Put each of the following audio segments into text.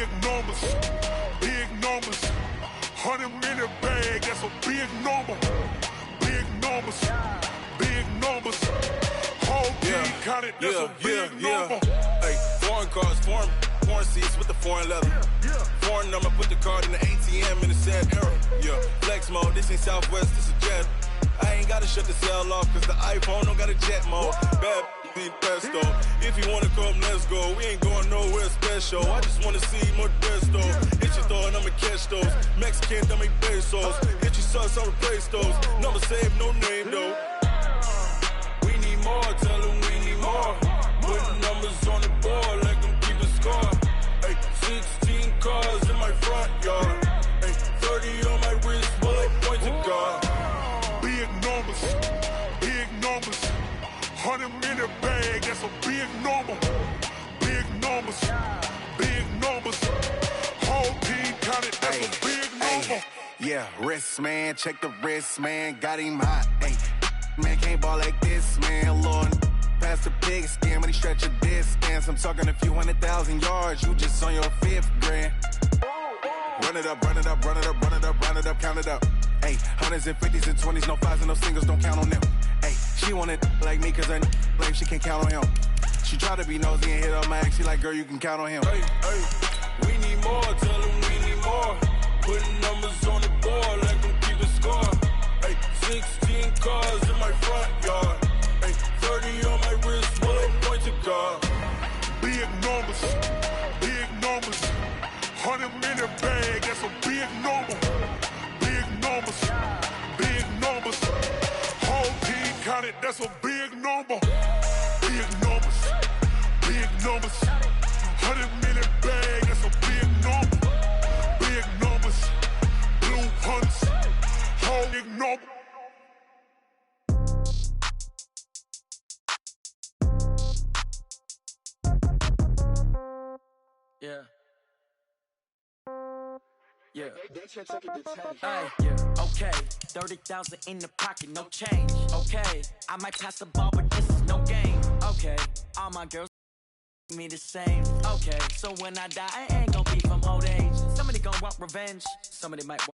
big numbers, big numbers. 100 million bag, that's a big number. Big numbers, big numbers. Whole team counted, that's a big number. Hey, foreign cars, foreign seats with the foreign leather. Foreign number, put the card in the ATM in the sad era. Yeah, flex mode, this ain't Southwest, this is Jet. I ain't gotta shut the cell off, cause the iPhone don't got a jet mode. Bad need pesto. If you wanna come, let's go. We ain't going nowhere special. I just wanna see more Desto. Hit your throw and I'ma catch those. Mexican, dummy pesos. Hit your sauce, I'll replace those. Number save, no name though. We need more, tell them we need more. Putting numbers on the board, like them keep a score. Ay, 16 cars in my front yard. Ay, 30 on my wrist, bullet point to God. Big numbers, big numbers. 100 million bag, that's a big number. Big numbers, big numbers. Whole team counted, that's a big number. Yeah, wrist man, check the wrist man, got him hot. Ay, man can't ball like this, man. Lord, past the pig skin when he stretch a distance. I'm talking a few 100,000 yards, you just on your 5th grand. Run it up, run it up, run it up, run it up, run it up, count it up. Ay, hundreds and 50s and 20s, no 5s and no singles, don't count on them. Ay, she want it like me cause her blame she can't count on him. She try to be nosy and hit up my ex, she like, girl, you can count on him. Hey, we need more, tell them we need more. Putting numbers on the board, like them keep a score. Ay, 16 cars in my front yard. Ay, 30 on my wrist, bullet point to God. Big numbers, big numbers. 100 million bag, that's a big number. Big numbers, big numbers. Whole team counted, that's a big number. Big numbers, big numbers. 100 million bag, that's a big number. Big numbers, blue hunts, whole big number. Yeah. Yeah. Hey, yeah. Okay. 30,000 in the pocket, no change. Okay. I might pass the ball, but this is no game. Okay. All my girls me the same. Okay. So when I die, I ain't gonna be from old age. Somebody gonna want revenge. Somebody might want.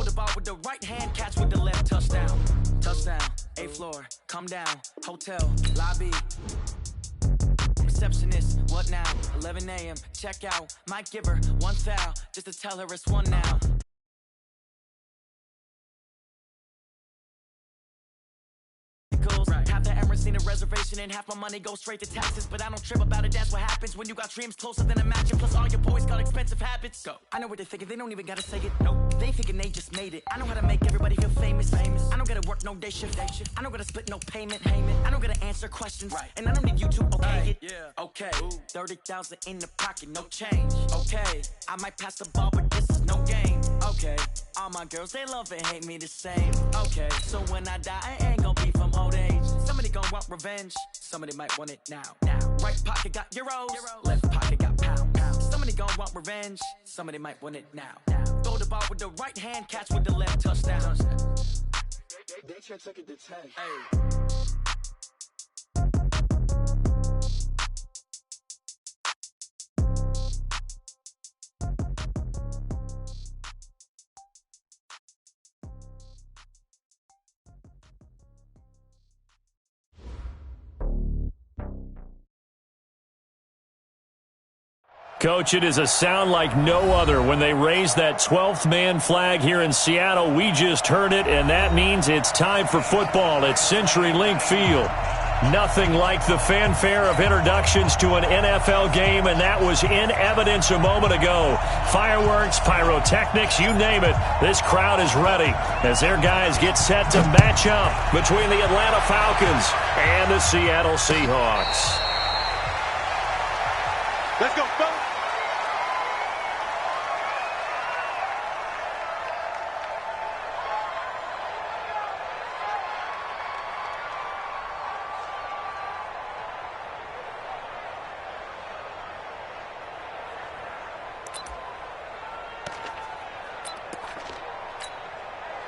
The ball with the right hand, catch with the left, touchdown. Touchdown, 8th floor, come down, hotel, lobby. Receptionist, what now? 11 a.m., check out. Might give her one foul, just to tell her it's one now. Right. Half the Emirates need a reservation and half my money goes straight to taxes. But I don't trip about it, that's what happens when you got dreams closer than a mansion. Plus all your boys got expensive habits. Go. I know what they're thinking, they don't even gotta say it. Nope. They thinking they just made it. I know how to make everybody feel famous. I don't gotta work no day shift. I don't gotta split no payment. I don't gotta answer questions. Right. And I don't need you to okay it. Yeah. Okay. 30,000 in the pocket, no change. Okay. I might pass the ball, but this is no game. Okay. All my girls, they love and hate me the same. Okay. So when I die, I ain't gonna be from old age. Somebody gon' want revenge. Somebody might want it now. Right pocket got euros. Left pocket got pounds. Somebody gon' want revenge. Somebody might want it now. Throw the ball with the right hand, catch with the left, touchdown. They took it to 10. Hey. Coach, it is a sound like no other when they raise that 12th man flag here in Seattle. We just heard it, and that means it's time for football at CenturyLink Field. Nothing like the fanfare of introductions to an NFL game, and that was in evidence a moment ago. Fireworks, pyrotechnics, you name it. This crowd is ready as their guys get set to match up between the Atlanta Falcons and the Seattle Seahawks. Let's go, fellas.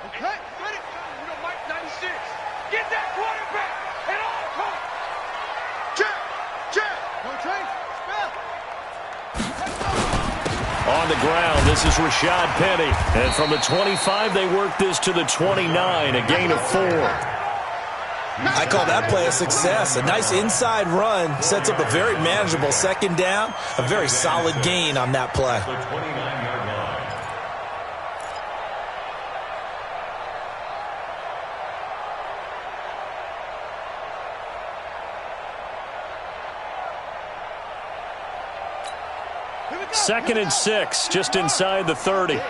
Okay, ready? You know, Mike 96. Get that quarterback and all come. Check. No change. Spell. On the ground, this is Rashad Penny. And from the 25, they work this to the 29, a gain of 4. I call that play a success. A nice inside run sets up a very manageable second down. A very solid gain on that play. Second and 6, just inside the 30. Now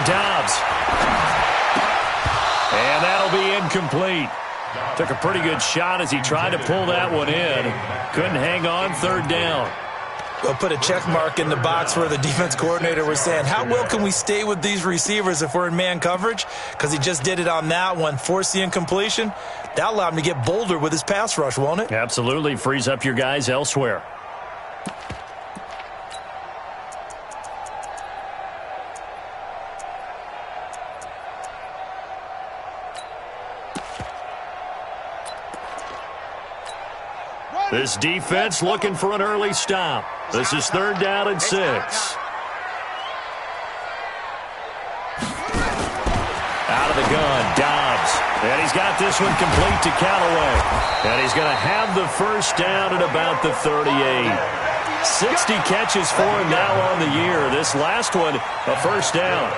Dobbs. And that'll be incomplete. Took a pretty good shot as he tried to pull that one in. Couldn't hang on, third down. We'll put a check mark in the box where the defense coordinator was saying, how well can we stay with these receivers if we're in man coverage? Because he just did it on that one, forced the incompletion. That allowed him to get bolder with his pass rush, won't it? Absolutely. Frees up your guys elsewhere. This defense looking for an early stop. This is third down and 6. Out of the gun, Dobbs. And he's got this one complete to Callaway. And he's going to have the first down at about the 38. 60 catches for him now on the year. This last one, a first down.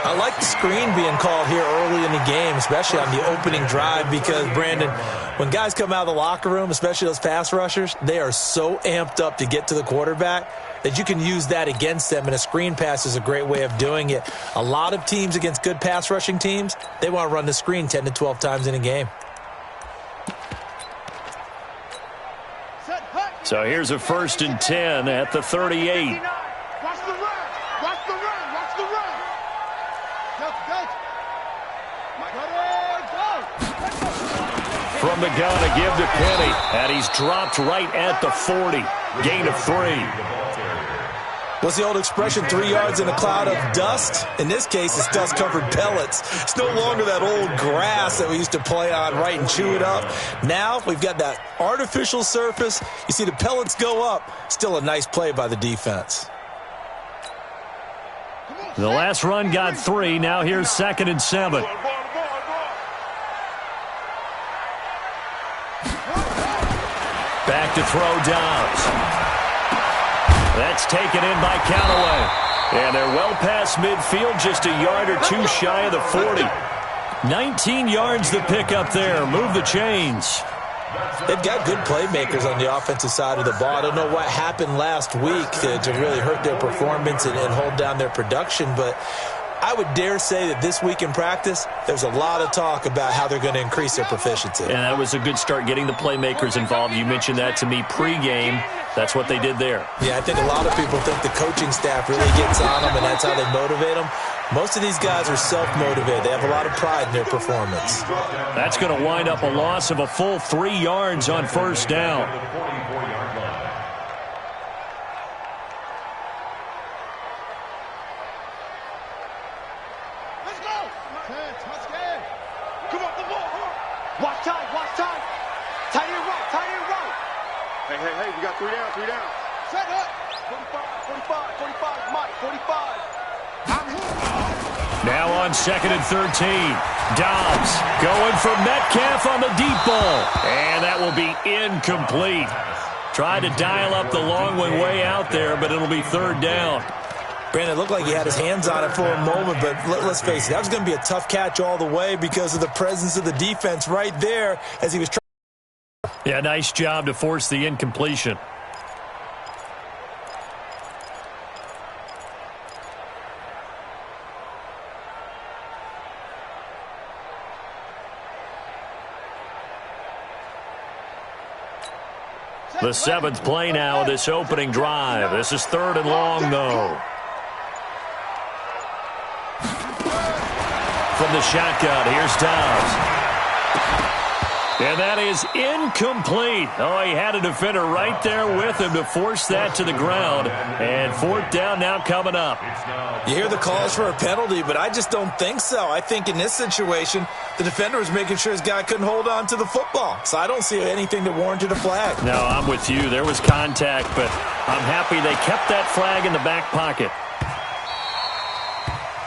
I like the screen being called here early in the game, especially on the opening drive, because, Brandon, when guys come out of the locker room, especially those pass rushers, they are so amped up to get to the quarterback that you can use that against them, and a screen pass is a great way of doing it. A lot of teams against good pass rushing teams, they want to run the screen 10 to 12 times in a game. So here's a first and 10 at the 38. Watch the run. From the gun, a give to Penny, and he's dropped right at the 40. Gain of 3. What's the old expression, 3 yards in a cloud of dust? In this case, it's dust-covered pellets. It's no longer that old grass that we used to play on, right, and chew it up. Now we've got that artificial surface. You see the pellets go up. Still a nice play by the defense. The last run got 3. Now here's second and 7. Back to throw Dobbs. That's taken in by Callaway. And they're well past midfield, just a yard or 2 shy of the 40. 19 yards the pick up there. Move the chains. They've got good playmakers on the offensive side of the ball. I don't know what happened last week to really hurt their performance and hold down their production, but I would dare say that this week in practice, there's a lot of talk about how they're going to increase their proficiency. And that was a good start, getting the playmakers involved. You mentioned that to me pregame. That's what they did there. Yeah, I think a lot of people think the coaching staff really gets on them, and that's how they motivate them. Most of these guys are self-motivated. They have a lot of pride in their performance. That's going to wind up a loss of a full 3 yards on first down. Let's go. Come on, the ball. Watch time. Tight end right. Hey, we got 3 down. Set up. 45, Mike, 45. I'm here. Now on 2nd and 13. Dobbs going for Metcalf on the deep ball. And that will be incomplete. Tried to dial up the long one way out there, but it'll be 3rd down. Brandon, it looked like he had his hands on it for a moment, but let's face it, that was going to be a tough catch all the way because of the presence of the defense right there as he was trying. Yeah, nice job to force the incompletion. The 7th play now of this opening drive. This is 3rd and long, though. From the shotgun, here's Dobbs. And that is incomplete. Oh, he had a defender right there with him to force that to the ground. And 4th down now coming up. You hear the calls for a penalty, but I just don't think so. I think in this situation, the defender was making sure his guy couldn't hold on to the football. So I don't see anything that warranted a flag. No, I'm with you. There was contact, but I'm happy they kept that flag in the back pocket.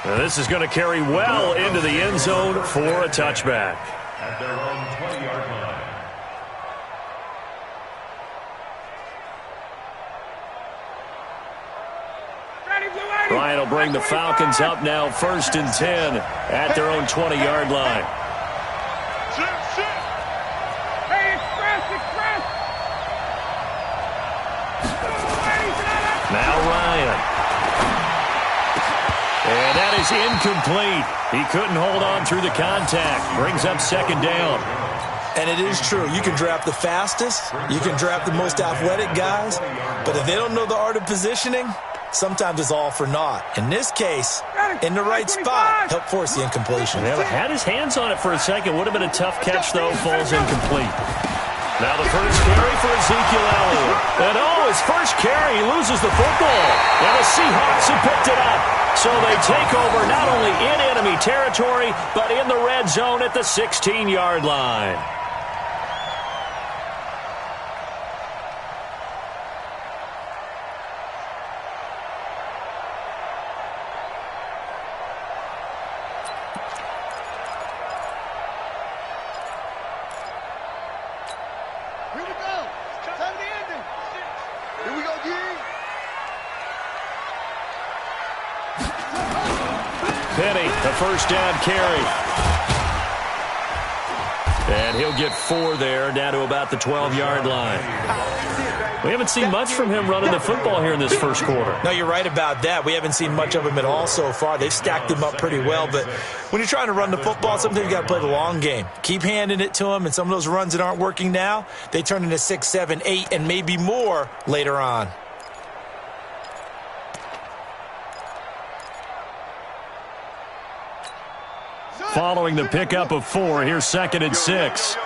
Now, this is going to carry well into the end zone for a touchback. At their own 20-yard line. Ryan will bring the Falcons up now 1st and 10 at their own 20-yard line. Hey, express! Now Ryan. And that is incomplete. He couldn't hold on through the contact. Brings up 2nd down. And it is true. You can draft the fastest. You can draft the most athletic guys. But if they don't know the art of positioning, sometimes it's all for naught. In this case, in the right spot, help force the incompletion. Yeah, had his hands on it for a second. Would have been a tough catch, though. Falls incomplete. Now the first carry for Ezekiel Elliott. And his first carry, he loses the football. And the Seahawks have picked it up. So they take over not only in enemy territory, but in the red zone at the 16-yard line. Penny, the first down carry. And he'll get 4 there, down to about the 12-yard line. We haven't seen much from him running the football here in this first quarter. No, you're right about that. We haven't seen much of him at all so far. They've stacked him up pretty well, but when you're trying to run the football, sometimes you got to play the long game. Keep handing it to him, and some of those runs that aren't working now, they turn into 6, 7, 8, and maybe more later on. Following the pickup of 4, here's 2nd and 6.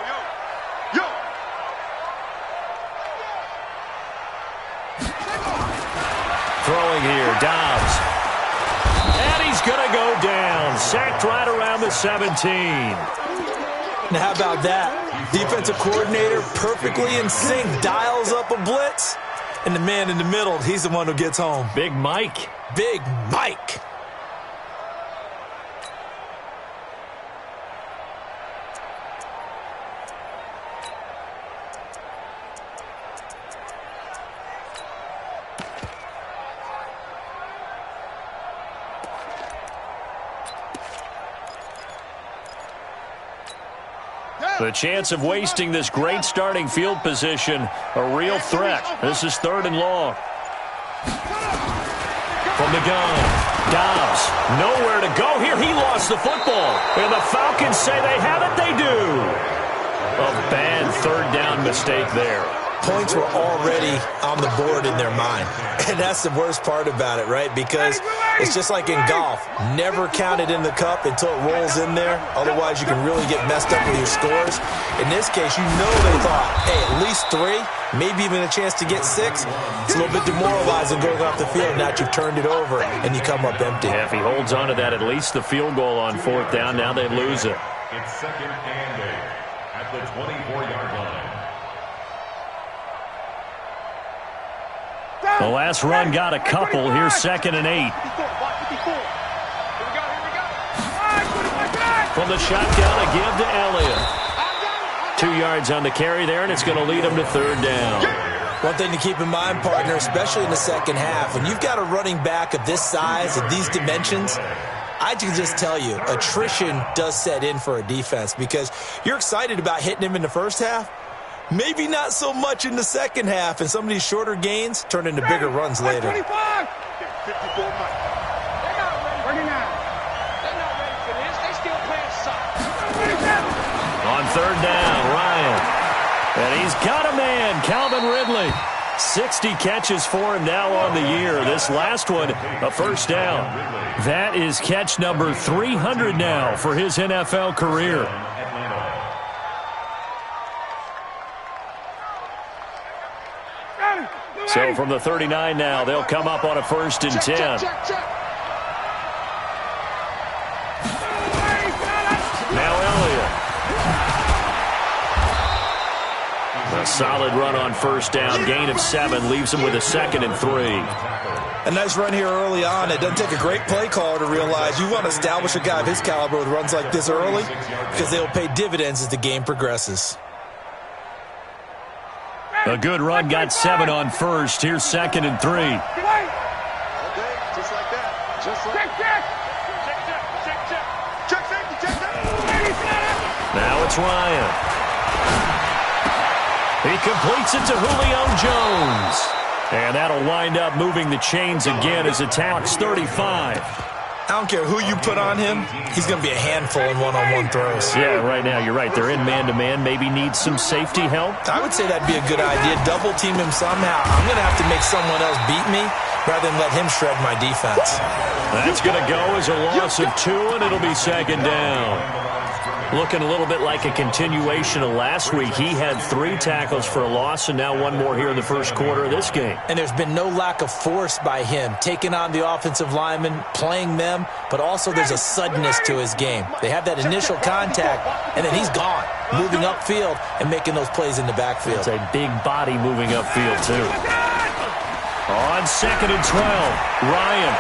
Throwing here, Dobbs. And he's going to go down. Sacked right around the 17. Now, how about that? Defensive coordinator perfectly in sync, dials up a blitz, and the man in the middle, he's the one who gets home. Big Mike. Big Mike. The chance of wasting this great starting field position, a real threat. This is 3rd and long. From the gun, Dobbs, nowhere to go here. He lost the football. And the Falcons say they have it. They do. A bad 3rd down mistake there. Points were already on the board in their mind. And that's the worst part about it, right? Because it's just like in golf. Never count it in the cup until it rolls in there. Otherwise, you can really get messed up with your scores. In this case, you know they thought, hey, at least 3, maybe even a chance to get 6. It's a little bit demoralizing going off the field now that you've turned it over and you come up empty. Yeah, if he holds on to that, at least the field goal on 4th down. Now they lose it. It's 2nd and 8 at the 24-yard line. The last run got a couple. Here's 2nd and 8. Here we go. From the shotgun, a give to Elliott. 2 yards on the carry there, and it's going to lead him to third down. One thing to keep in mind, partner, especially in the second half, when you've got a running back of this size, of these dimensions, I can just tell you, attrition does set in for a defense because you're excited about hitting him in the first half, maybe not so much in the second half, and some of these shorter gains turn into bigger runs later. 25! 54 Mike. They're not ready. 39. They're not ready for this. They still playing soccer. On third down, Ryan. And he's got a man, Calvin Ridley. 60 catches for him now on the year. This last one, a first down. That is catch number 300 now for his NFL career. So from the 39 now, they'll come up on a 1st and 10. Now Elliott. A solid run on first down. Gain of 7 leaves him with a 2nd and 3. A nice run here early on. It doesn't take a great play caller to realize you want to establish a guy of his caliber with runs like this early because they'll pay dividends as the game progresses. A good run, got 7 on first. Here's 2nd and 3. Okay, just like that. Just like that. Check. Now it's Ryan. He completes it to Julio Jones. And that'll wind up moving the chains again as it tacks 35. I don't care who you put on him, he's going to be a handful in one-on-one throws. Yeah, right now, you're right. They're in man-to-man. Maybe need some safety help. I would say that'd be a good idea. Double team him somehow. I'm going to have to make someone else beat me rather than let him shred my defense. That's going to go as a loss of 2, and it'll be 2nd down. Looking a little bit like a continuation of last week. He had 3 tackles for a loss, and now 1 more here in the first quarter of this game. And there's been no lack of force by him, taking on the offensive linemen, playing them, but also there's a suddenness to his game. They have that initial contact, and then he's gone, moving upfield and making those plays in the backfield. It's a big body moving upfield, too. On 2nd and 12, Ryan.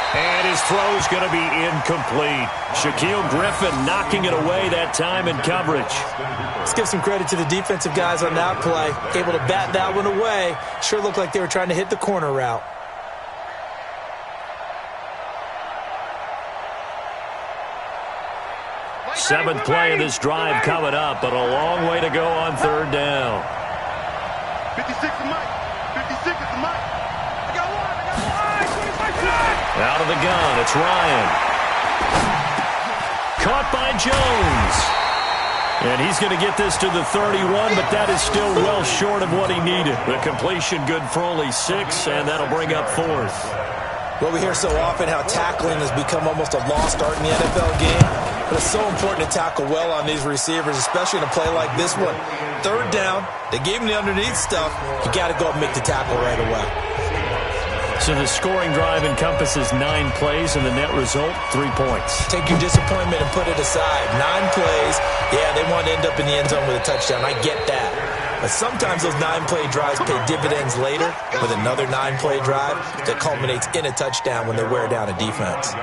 And his throw's going to be incomplete. Shaquille Griffin knocking it away that time in coverage. Let's give some credit to the defensive guys on that play. Able to bat that one away. Sure looked like they were trying to hit the corner route. Seventh play of this drive coming up, but a long way to go on third down. 56 is Mike. 56 is Mike. I got one. Out of the gun, it's Ryan. Caught by Jones. And he's going to get this to the 31, but that is still well short of what he needed. The completion good for only 6, and that'll bring up 4th. Well, we hear so often how tackling has become almost a lost art in the NFL game, but it's so important to tackle well on these receivers, especially in a play like this one. Third down, they gave him the underneath stuff. You got to go and make the tackle right away. So the scoring drive encompasses 9 plays, and the net result, 3 points. Take your disappointment and put it aside. 9 plays, yeah, they want to end up in the end zone with a touchdown. I get that. But sometimes those 9-play drives pay dividends later with another 9-play drive that culminates in a touchdown when they wear down a defense.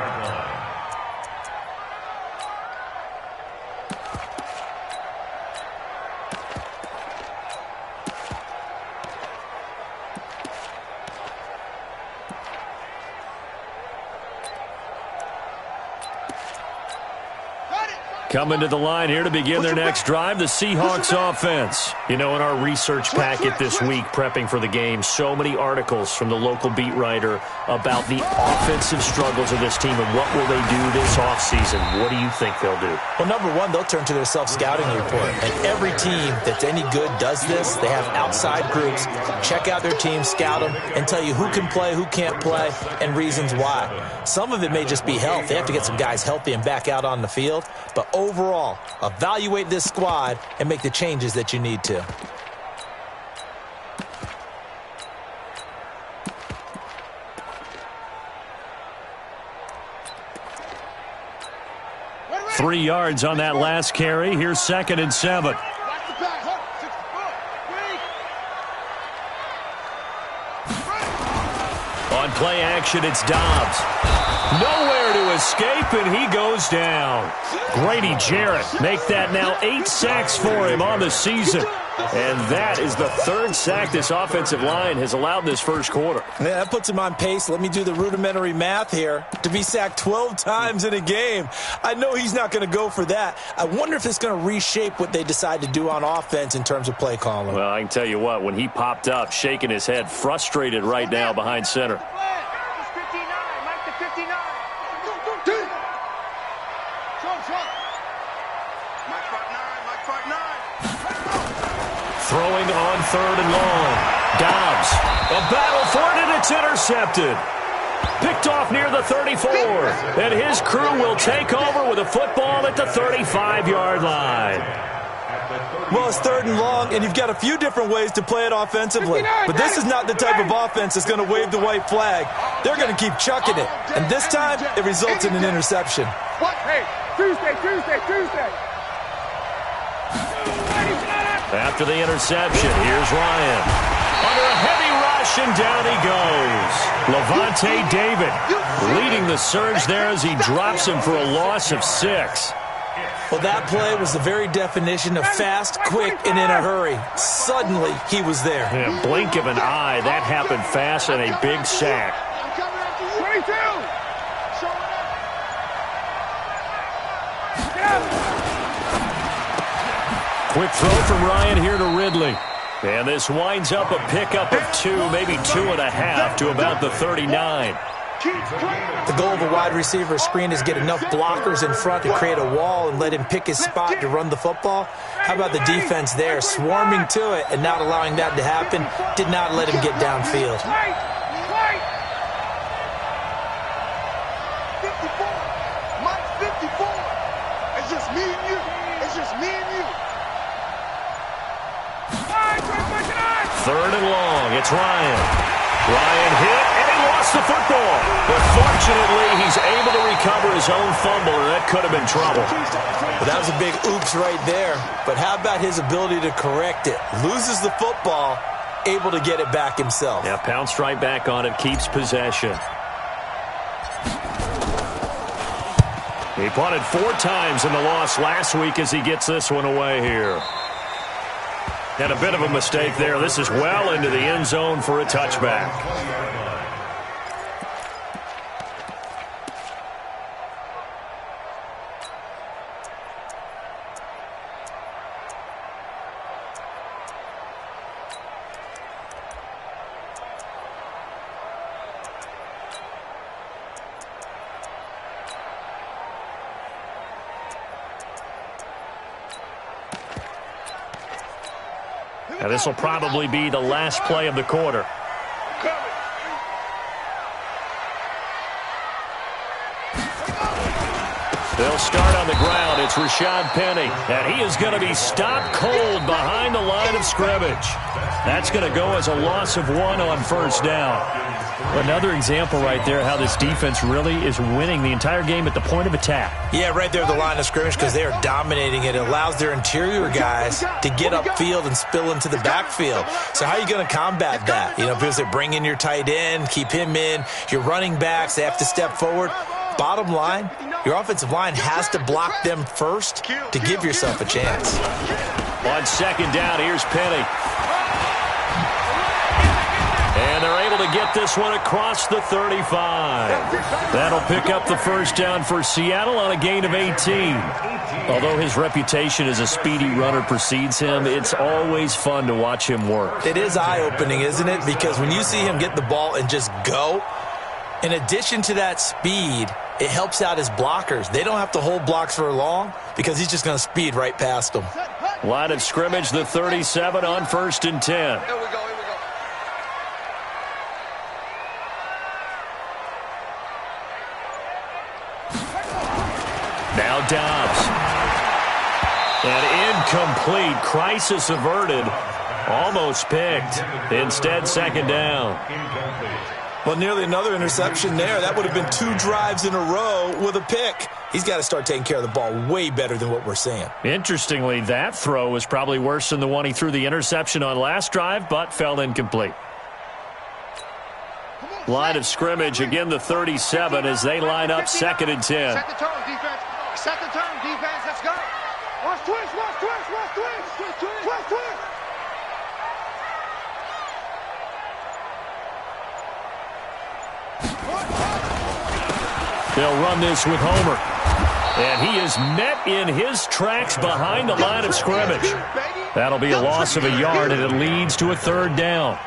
Coming to the line here to begin their next drive, the Seahawks offense. You know, in our research packet this week, prepping for the game, so many articles from the local beat writer about the offensive struggles of this team and what will they do this offseason. What do you think they'll do? Well, number one, they'll turn to their self-scouting report. And every team that's any good does this. They have outside groups, check out their team, scout them, and tell you who can play, who can't play, and reasons why. Some of it may just be health. They have to get some guys healthy and back out on the field. But overall, evaluate this squad and make the changes that you need to. Three yards on that last carry. Here's 2nd and 7. On play action, it's Dobbs. Nowhere to escape, and he goes down. Grady Jarrett make that now 8 sacks for him on the season. And that is the 3rd sack this offensive line has allowed in this first quarter. Yeah, that puts him on pace. Let me do the rudimentary math here. To be sacked 12 times in a game. I know he's not going to go for that. I wonder if it's going to reshape what they decide to do on offense in terms of play calling. Well, I can tell you what, when he popped up, shaking his head, frustrated right now behind center. Throwing on 3rd and long. Dobbs. A battle for it, and it's intercepted. Picked off near the 34. And his crew will take over with a football at the 35-yard line. Well, it's 3rd and long, and you've got a few different ways to play it offensively. But this is not the type of offense that's going to wave the white flag. They're going to keep chucking it. And this time, it results in an interception. Hey, Tuesday. After the interception, here's Ryan. Under a heavy rush, and down he goes. Levante David leading the surge there as he drops him for a loss of 6. Well, that play was the very definition of fast, quick, and in a hurry. Suddenly, he was there. In a blink of an eye, that happened fast and a big sack. 22! Quick throw from Ryan here to Ridley. And this winds up a pickup of 2, maybe 2.5 to about the 39. The goal of a wide receiver screen is get enough blockers in front to create a wall and let him pick his spot to run the football. How about the defense there, swarming to it and not allowing that to happen? Did not let him get downfield. 54. Mike 54. It's just me and you. It's just me and you. 3rd and long. It's Ryan. Ryan hit, and he lost the football. But fortunately, he's able to recover his own fumble, and that could have been trouble. Well, that was a big oops right there. But how about his ability to correct it? Loses the football, able to get it back himself. Yeah, pounced right back on it, keeps possession. He punted 4 times in the loss last week as he gets this one away here. And a bit of a mistake there. This is well into the end zone for a touchback. And this will probably be the last play of the quarter. They'll start on the ground. It's Rashad Penny. And he is going to be stopped cold behind the line of scrimmage. That's going to go as a loss of 1 on 1st down. Another example right there how this defense really is winning the entire game at the point of attack. Yeah, right there at the line of scrimmage because they are dominating it. It allows their interior guys to get upfield and spill into the backfield. So how are you going to combat that? You know, because they bring in your tight end, keep him in. Your running backs, they have to step forward. Bottom line, your offensive line has to block them first to give yourself a chance. On 2nd down, here's Penny. And they're able to get this one across the 35. That'll pick up the 1st down for Seattle on a gain of 18. Although his reputation as a speedy runner precedes him, it's always fun to watch him work. It is eye-opening, isn't it? Because when you see him get the ball and just go, in addition to that speed, it helps out his blockers. They don't have to hold blocks for long because he's just going to speed right past them. Line of scrimmage, the 37 on 1st and 10. Here we go. Now Dobbs. And incomplete. Crisis averted. Almost picked. Instead, 2nd down. Well, nearly another interception there. That would have been 2 drives in a row with a pick. He's got to start taking care of the ball way better than what we're seeing. Interestingly, that throw was probably worse than the one he threw the interception on last drive, but fell incomplete. Line of scrimmage, again the 37 as they line up 2nd and 10. Set the tone, defense. Set the tone, defense. Let's go. Watch twist, watch twist, watch twist. Twist, twist. They'll run this with Homer. And he is met in his tracks behind the line of scrimmage. That'll be a loss of a yard, and it leads to a 3rd down.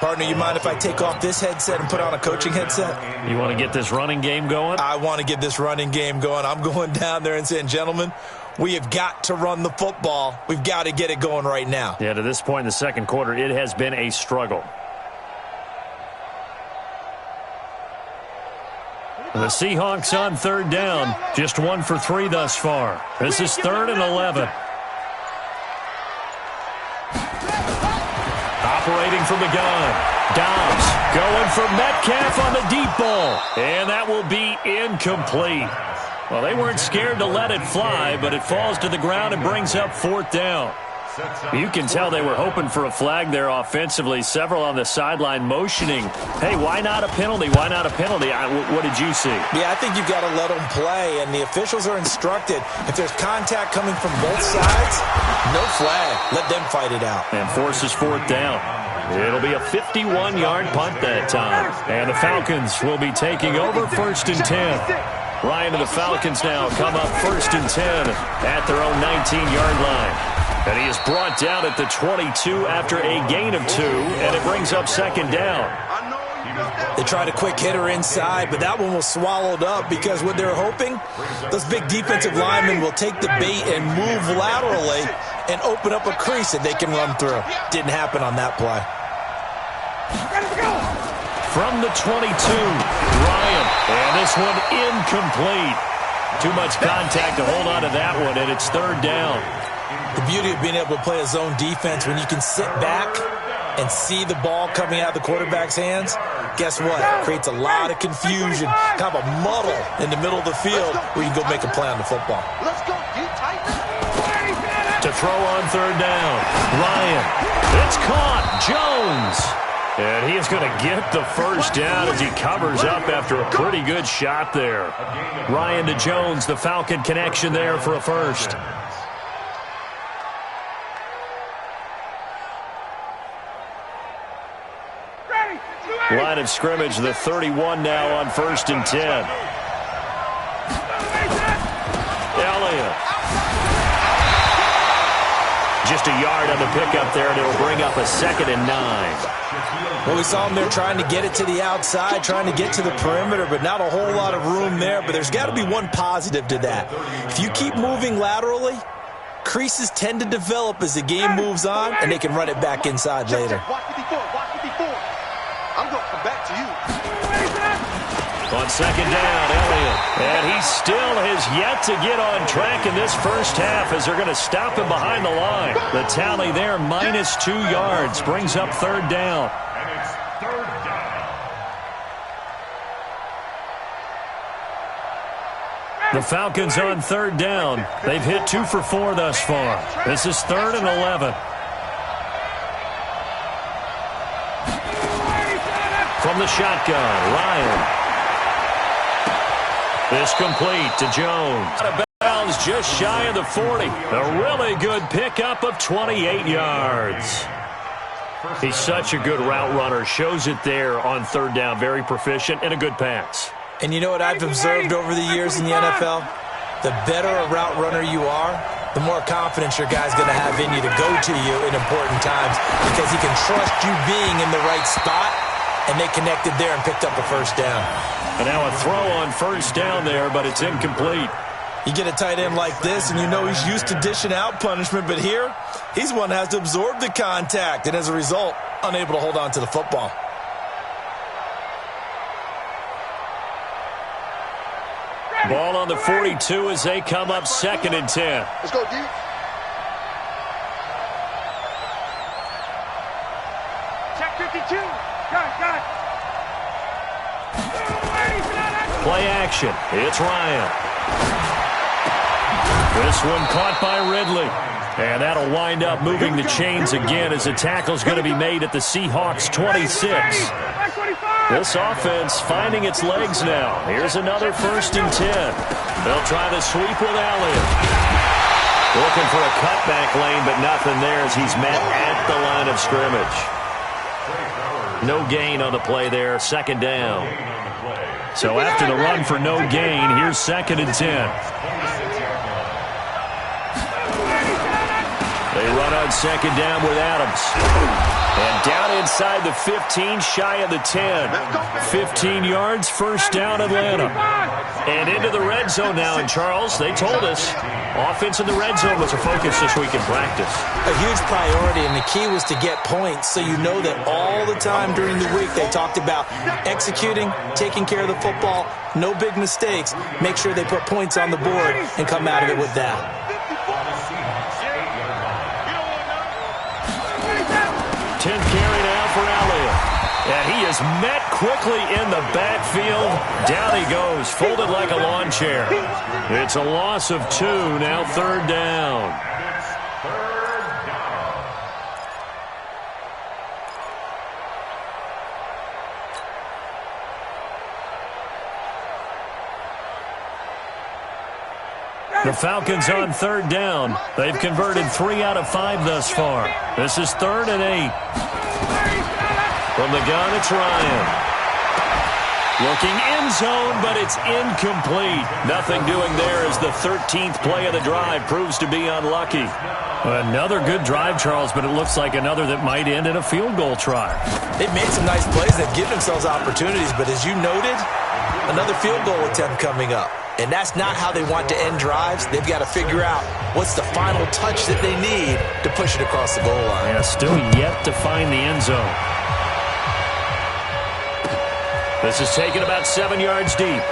Partner, you mind if I take off this headset and put on a coaching headset? You want to get this running game going? I want to get this running game going. I'm going down there and saying, gentlemen, we have got to run the football. We've got to get it going right now. Yeah, to this point in the 2nd quarter, it has been a struggle. The Seahawks on 3rd down. Just 1 for 3 thus far. This is 3rd and 11. Operating from the gun. Dobbs going for Metcalf on the deep ball. And that will be incomplete. Well, they weren't scared to let it fly, but it falls to the ground and brings up 4th down. You can tell they were hoping for a flag there offensively. Several on the sideline motioning, hey, why not a penalty? Why not a penalty? What did you see? Yeah, I think you've got to let them play, and the officials are instructed. If there's contact coming from both sides, no flag. Let them fight it out. And forces 4th down. It'll be a 51-yard punt that time. And the Falcons will be taking over 1st and 10. Ryan and the Falcons now come up 1st and 10 at their own 19-yard line. And he is brought down at the 22 after a gain of 2, and it brings up 2nd down. They tried a quick hitter inside, but that one was swallowed up because what they're hoping, those big defensive linemen will take the bait and move laterally and open up a crease that they can run through. Didn't happen on that play. From the 22, Ryan, and this one incomplete. Too much contact to hold on to that one, and it's 3rd down. The beauty of being able to play a zone defense, when you can sit back and see the ball coming out of the quarterback's hands, guess what? It creates a lot of confusion, kind of a muddle in the middle of the field where you can go make a play on the football. Let's go, deep tight. To throw on 3rd down, Ryan. It's caught, Jones. And he is going to get the 1st down as he covers up after a pretty good shot there. Ryan to Jones, the Falcon connection there for a 1st. Line of scrimmage, the 31 now on 1st and 10. Elliott. Just a yard on the pickup there, and it'll bring up a 2nd and 9. Well, we saw him there trying to get it to the outside, trying to get to the perimeter, but not a whole lot of room there. But there's got to be one positive to that. If you keep moving laterally, creases tend to develop as the game moves on, and they can run it back inside later. Watch 54, watch 54. I'm going to come back to you. On 2nd down, Elliott. And he still has yet to get on track in this 1st half as they're going to stop him behind the line. The tally there, minus 2 yards, brings up 3rd down. And it's 3rd down. The Falcons on 3rd down. They've hit 2 for 4 thus far. This is 3rd and 11. From the shotgun, Ryan. This complete to Jones. Out of bounds just shy of the 40. A really good pickup of 28 yards. He's such a good route runner. Shows it there on 3rd down. Very proficient and a good pass. And you know what I've observed over the years in the NFL? The better a route runner you are, the more confidence your guy's going to have in you to go to you in important times because he can trust you being in the right spot. And they connected there and picked up a 1st down. And now a throw on 1st down there, but it's incomplete. You get a tight end like this, and you know he's used to dishing out punishment, but here, he's one that has to absorb the contact, and as a result, unable to hold on to the football. Ball on the 42 as they come up 2nd and 10. Let's go, deep. Check 52. Got it. Play action. It's Ryan. This one caught by Ridley. And that'll wind up moving the chains again as the tackle's going to be made at the Seahawks 26. This offense finding its legs now. Here's another 1st and 10. They'll try the sweep with Elliott. Looking for a cutback lane, but nothing there as he's met at the line of scrimmage. No gain on the play there, 2nd down. So after the run for no gain, here's 2nd and 10. They run on 2nd down with Adams. And down inside the 15, shy of the 10. 15 yards, 1st down Atlanta. And into the red zone now. And Charles, they told us offense in the red zone was a focus this week in practice. A huge priority, and the key was to get points. So you know that all the time during the week they talked about executing, taking care of the football, no big mistakes. Make sure they put points on the board and come out of it with that. 10th carry now for Elliott. And he is met quickly in the backfield. Down he goes, folded like a lawn chair. It's a loss of 2, now 3rd down. The Falcons on 3rd down. They've converted 3 out of 5 thus far. This is 3rd and 8. From the gun, it's Ryan. Looking end zone, but it's incomplete. Nothing doing there as the 13th play of the drive proves to be unlucky. Another good drive, Charles, but it looks like another that might end in a field goal try. They've made some nice plays. They've given themselves opportunities, but as you noted, another field goal attempt coming up. And that's not how they want to end drives. They've got to figure out what's the final touch that they need to push it across the goal line. Yeah, still yet to find the end zone. This is taken about 7 yards deep.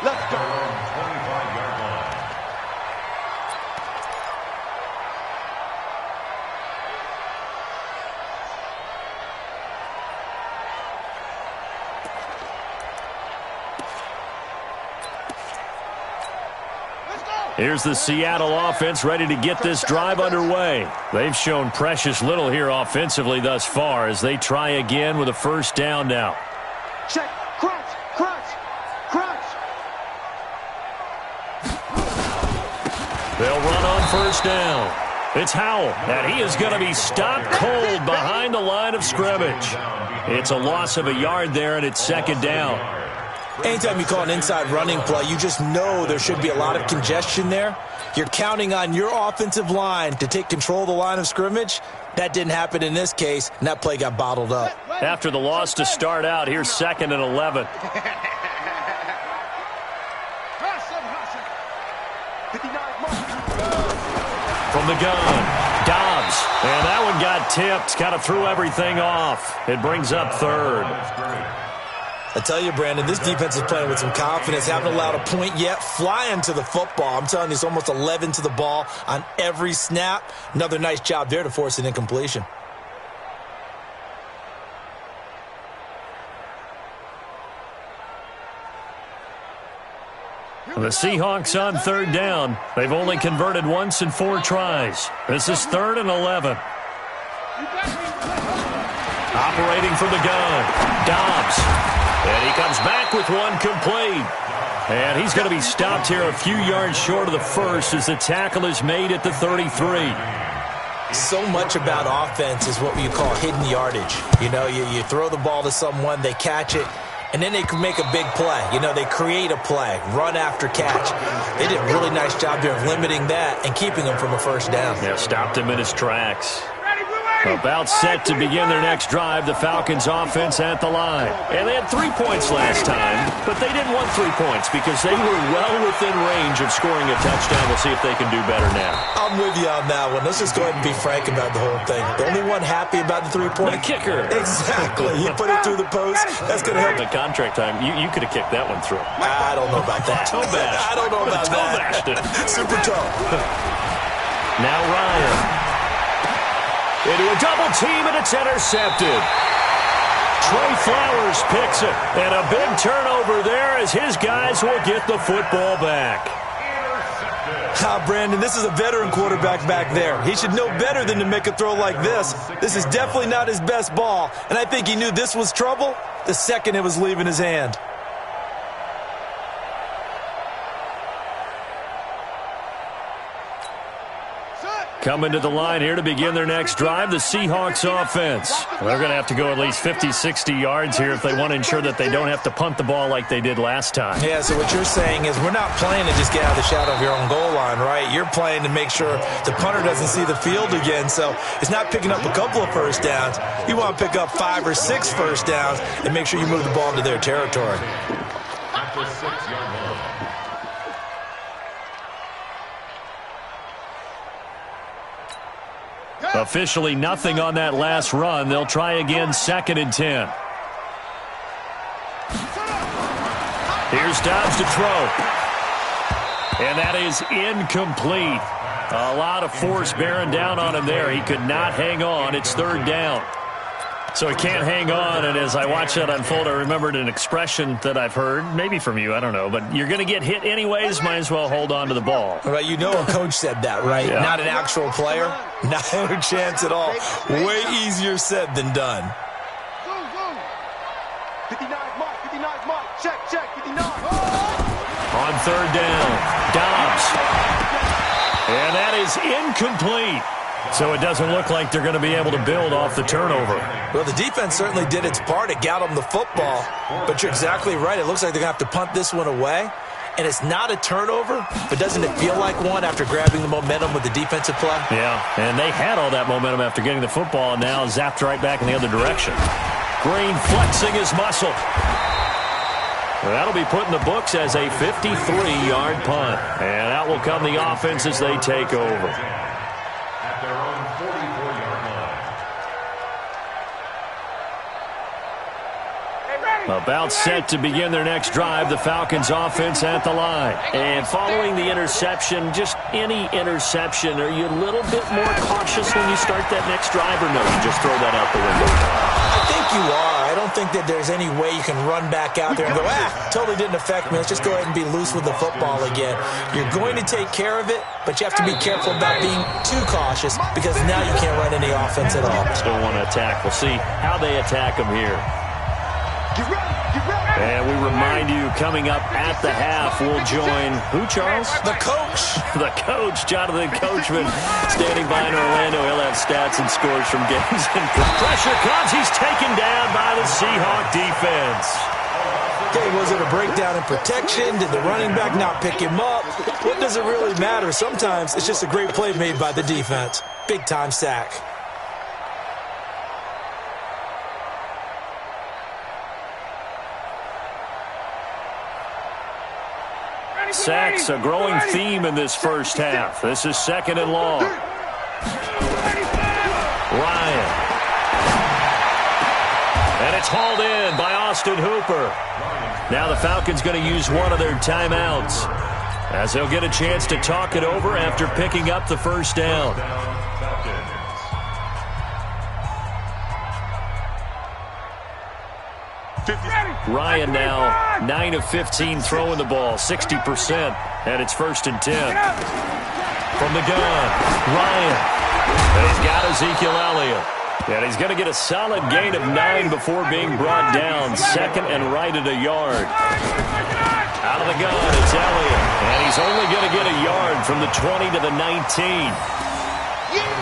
Let's go. Here's the Seattle offense ready to get this drive underway. They've shown precious little here offensively thus far as they try again with a 1st down now. Check. Crunch. Crunch. Crunch. They'll run on 1st down. It's Howell, and he is going to be stopped cold behind the line of scrimmage. It's a loss of a yard there, and it's 2nd down. Anytime you call an inside running play, you just know there should be a lot of congestion there. You're counting on your offensive line to take control of the line of scrimmage. That didn't happen in this case, and that play got bottled up. After the loss to start out, here's 2nd and 11. From the gun, Dobbs. And that one got tipped, kind of threw everything off. It brings up 3rd. I tell you, Brandon, this defense is playing with some confidence. Haven't allowed a point yet. Flying to the football. I'm telling you, it's almost 11 to the ball on every snap. Another nice job there to force an incompletion. The Seahawks on 3rd down. They've only converted once in 4 tries. This is 3rd and 11. Operating from the gun, Dobbs. And he comes back with one complete. And he's going to be stopped here a few yards short of the 1st as the tackle is made at the 33. So much about offense is what you call hidden yardage. You know, you throw the ball to someone, they catch it, and then they can make a big play. You know, they create a play, run after catch. They did a really nice job there of limiting that and keeping him from a 1st down. Yeah, stopped him in his tracks. About set to begin their next drive, the Falcons offense at the line. And they had 3 points last time, but they didn't want 3 points because they were well within range of scoring a touchdown. We'll see if they can do better now. I'm with you on that one. Let's just go ahead and be frank about the whole thing. The only one happy about the 3-point. The kicker. Exactly. You put it through the post. That's going to help. The contract time, you could have kicked that one through. I don't know about that. Toe bash. I don't know about that. Toe bashed it. Super toe. Now Ryan. Into a double team, and it's intercepted. Trey Flowers picks it. And a big turnover there as his guys will get the football back. Brandon, this is a veteran quarterback back there. He should know better than to make a throw like this. This is definitely not his best ball, and I think he knew this was trouble the second it was leaving his hand. Coming to the line here to begin their next drive, the Seahawks offense. They're going to have to go at least 50, 60 yards here if they want to ensure that they don't have to punt the ball like they did last time. Yeah, so what you're saying is we're not playing to just get out of the shadow of your own goal line, right? You're playing to make sure the punter doesn't see the field again, so it's not picking up a couple of first downs. You want to pick up 5 or 6 first downs and make sure you move the ball into their territory. At the 6-yard line. Officially nothing on that last run. They'll try again, 2nd and 10. Here's Dobbs to throw. And that is incomplete. A lot of force bearing down on him there. He could not hang on. It's 3rd down. So he can't hang on, and as I watch that unfold, I remembered an expression that I've heard, maybe from you, I don't know, but you're going to get hit anyways, might as well hold on to the ball. Right, you know a coach said that, right? Yeah. Not an actual player. Not a chance at all. Way easier said than done. 59 mark, 59 mark, check, 59. On 3rd down, Dobbs. And that is incomplete. So it doesn't look like they're going to be able to build off the turnover. Well, the defense certainly did its part. It got them the football. But you're exactly right. It looks like they're going to have to punt this one away. And it's not a turnover, but doesn't it feel like one after grabbing the momentum with the defensive play? Yeah, and they had all that momentum after getting the football and now zapped right back in the other direction. Green flexing his muscle. Well, that'll be put in the books as a 53-yard punt. And out will come the offense as they take over. At their own 44-yard line. About set to begin their next drive, the Falcons offense at the line. And following the interception, just any interception, are you a little bit more cautious when you start that next drive, or no, you just throw that out the window? I think you are. I don't think that there's any way you can run back out there and go, totally didn't affect me. Let's just go ahead and be loose with the football again. You're going to take care of it, but you have to be careful about being too cautious because now you can't run any offense at all. Still want to attack. We'll see how they attack them here. And we remind you, coming up at the half, we'll join who, Charles? The coach. The coach, Jonathan Coachman, standing by in Orlando. He'll have stats and scores from games. And pressure comes. He's taken down by the Seahawk defense. Okay, was it a breakdown in protection? Did the running back not pick him up? What does it really matter? Sometimes it's just a great play made by the defense. Big-time sack. Sacks, a growing theme in this first half. This is 2nd and long. Ryan. And it's hauled in by Austin Hooper. Now the Falcons going to use one of their timeouts as they'll get a chance to talk it over after picking up the first down. Ryan now 9 of 15 throwing the ball, 60%, and it's 1st and 10. From the gun, Ryan. And he's got Ezekiel Elliott. And he's going to get a solid gain of 9 before being brought down. 2nd and right at a yard. Out of the gun, it's Elliott. And he's only going to get a yard from the 20 to the 19.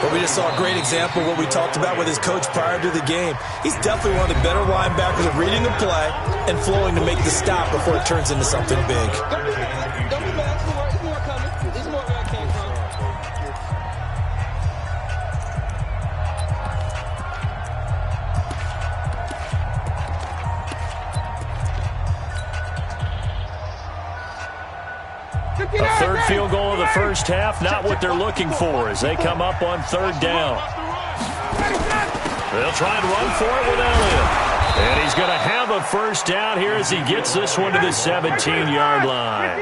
But we just saw a great example of what we talked about with his coach prior to the game. He's definitely one of the better linebackers at reading the play and flowing to make the stop before it turns into something big. Don't be mad. There's more coming. There's more where I came from. A third field goal of the first half, not what they're looking for as they come up on 3rd down. They'll try and run for it with Elliott. And he's going to have a first down here as he gets this one to the 17-yard line.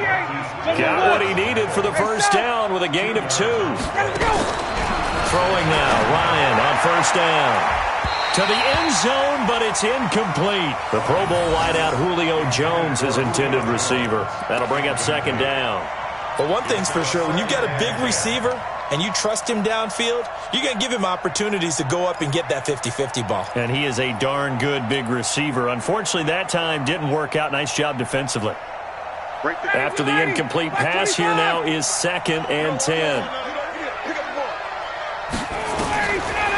Got what he needed for the first down with a gain of 2. Throwing now, Ryan on 1st down. To the end zone, but it's incomplete. The Pro Bowl wideout Julio Jones is intended receiver. That'll bring up second down. But one thing's for sure, when you got a big receiver and you trust him downfield, you're going to give him opportunities to go up and get that 50-50 ball. And he is a darn good big receiver. Unfortunately, that time didn't work out. Nice job defensively. After the incomplete pass, here now is 2nd and 10.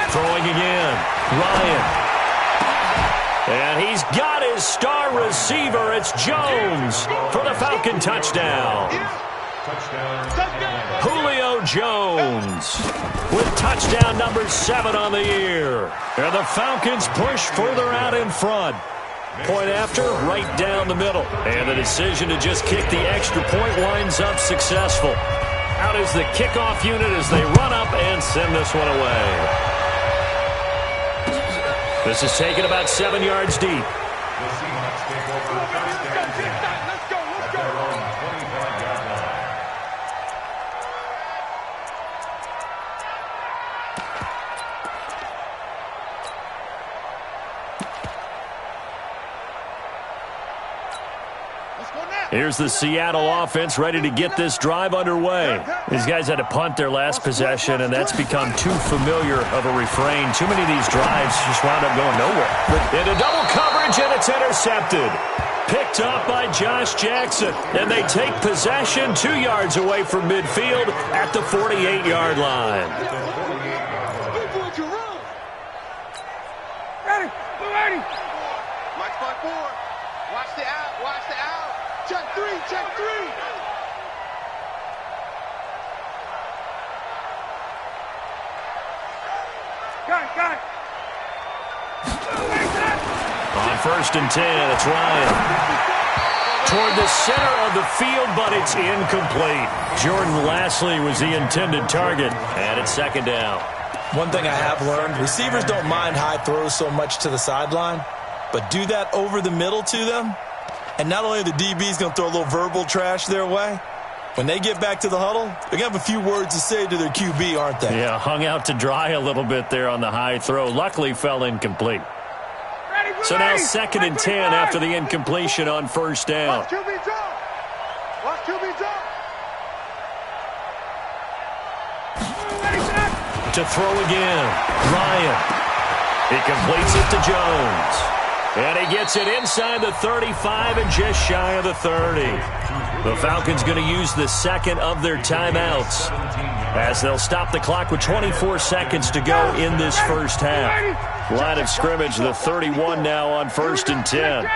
Throwing again, Ryan. And he's got his star receiver. It's Jones for the Falcon touchdown. Julio Jones with touchdown number 7 on the year. And the Falcons push further out in front. Point after, right down the middle. And the decision to just kick the extra point winds up successful. Out is the kickoff unit as they run up and send this one away. This is taken about 7 yards deep. Here's the Seattle offense ready to get this drive underway. These guys had to punt their last possession, and that's become too familiar of a refrain. Too many of these drives just wound up going nowhere. Into double coverage, and it's intercepted. Picked up by Josh Jackson, and they take possession 2 yards away from midfield at the 48-yard line. Ready. Watch my board. Watch the out. Check three. Got it. On 1st and 10, it's Ryan. Toward the center of the field, but it's incomplete. Jordan Lastly was the intended target, and it's 2nd down. One thing I have learned, receivers don't mind high throws so much to the sideline, but do that over the middle to them, and not only are the DBs going to throw a little verbal trash their way, when they get back to the huddle, they're going to have a few words to say to their QB, aren't they? Yeah, hung out to dry a little bit there on the high throw. Luckily, fell incomplete. So now 2nd and 10 after the incompletion on 1st down. Watch QB jump. To throw again, Ryan. He completes it to Jones. And he gets it inside the 35 and just shy of the 30. The Falcons going to use the 2nd of their timeouts as they'll stop the clock with 24 seconds to go in this first half. Line of scrimmage, the 31 now on 1st and 10.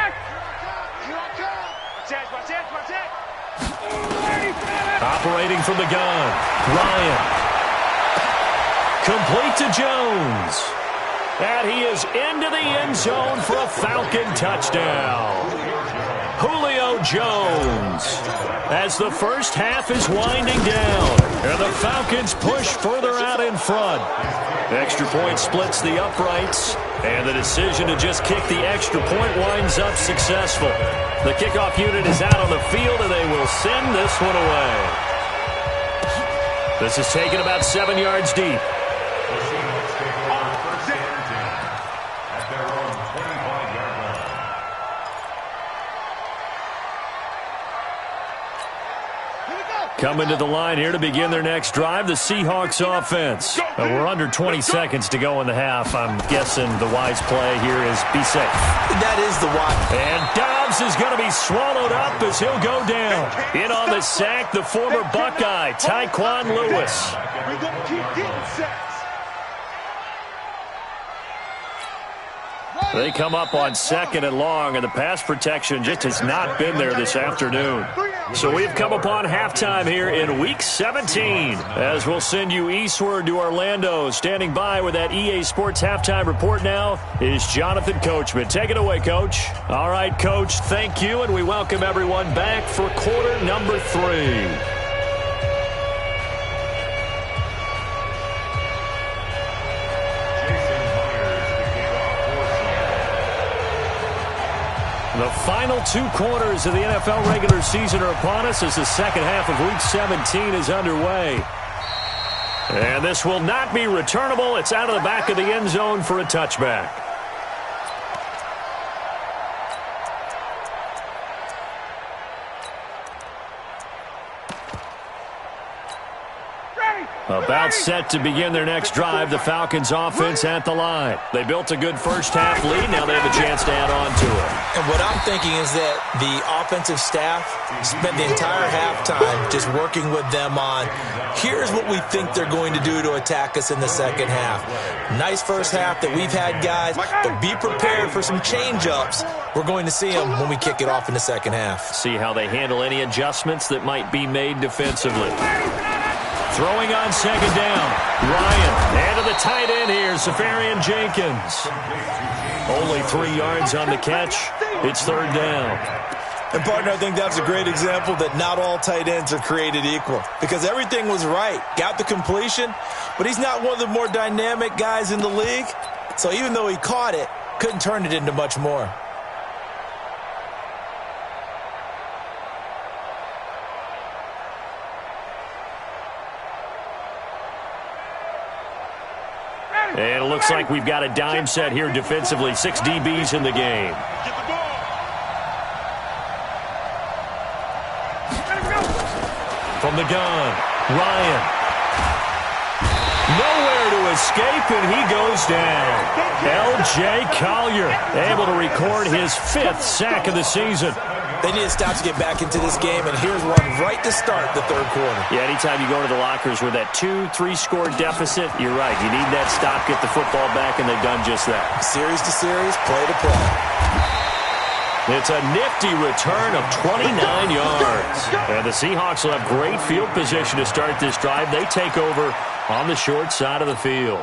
Operating from the gun, Ryan. Complete to Jones. And he is into the end zone for a Falcon touchdown. Julio Jones. As the first half is winding down, and the Falcons push further out in front. Extra point splits the uprights, and the decision to just kick the extra point winds up successful. The kickoff unit is out on the field, and they will send this one away. This is taken about 7 yards deep. Coming to the line here to begin their next drive, the Seahawks offense. We're under 20 seconds to go in the half. I'm guessing the wise play here is be safe. That is the wise. And Dobbs is going to be swallowed up as he'll go down. In on the sack, the former Buckeye, Tyquan Lewis. We're going to keep getting sacks. They come up on 2nd and long, and the pass protection just has not been there this afternoon. So we've come upon halftime here in Week 17, as we'll send you eastward to Orlando. Standing by with that EA Sports halftime report now is Jonathan Coachman. Take it away, Coach. All right, Coach, thank you, and we welcome everyone back for quarter number 3. The final 2 quarters of the NFL regular season are upon us as the second half of Week 17 is underway. And this will not be returnable. It's out of the back of the end zone for a touchback. About set to begin their next drive, the Falcons offense at the line. They built a good first-half lead. Now they have a chance to add on to it. And what I'm thinking is that the offensive staff spent the entire halftime just working with them on, here's what we think they're going to do to attack us in the second half. Nice first half that we've had, guys, but be prepared for some change-ups. We're going to see them when we kick it off in the second half. See how they handle any adjustments that might be made defensively. Throwing on second down. Ryan, and to the tight end here, Safarian Jenkins. Only 3 yards on the catch. It's third down. And, partner, I think that's a great example that not all tight ends are created equal, because everything was right. Got the completion, but he's not one of the more dynamic guys in the league. So even though he caught it, couldn't turn it into much more. And it looks like we've got a dime set here defensively. 6 DBs in the game. From the gun, Ryan. Nowhere to escape, and he goes down. L.J. Collier able to record his 5th sack of the season. They need to stop to get back into this game, and here's one right to start the third quarter. Yeah, anytime you go to the lockers with that 2-3 score deficit, you're right. You need that stop, get the football back, and they've done just that. Series to series, play to play. It's a nifty return of 29 yards. And the Seahawks will have great field position to start this drive. They take over on the short side of the field.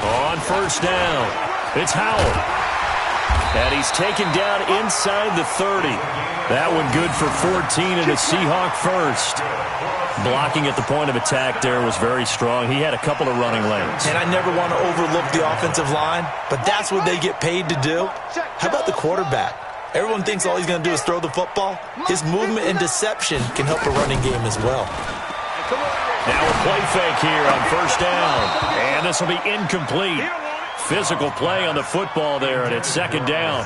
On first down, it's Howell. And he's taken down inside the 30. That one good for 14 and a Seahawk first. Blocking at the point of attack there was very strong. He had a couple of running lanes. And I never want to overlook the offensive line, but that's what they get paid to do. How about the quarterback? Everyone thinks all he's going to do is throw the football. His movement and deception can help a running game as well. Now a play fake here on first down. And this will be incomplete. Physical play on the football there, and it's second down.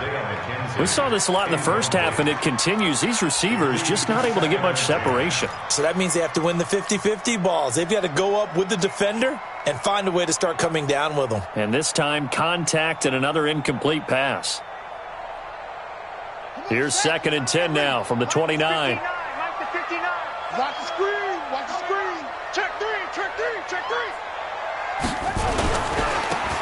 We saw this a lot in the first half, and it continues. These receivers just not able to get much separation. So that means they have to win the 50-50 balls. They've got to go up with the defender and find a way to start coming down with them. And this time, contact and another incomplete pass. Here's 2nd and 10 now from the 29. Watch the screen. Watch the screen. Check three.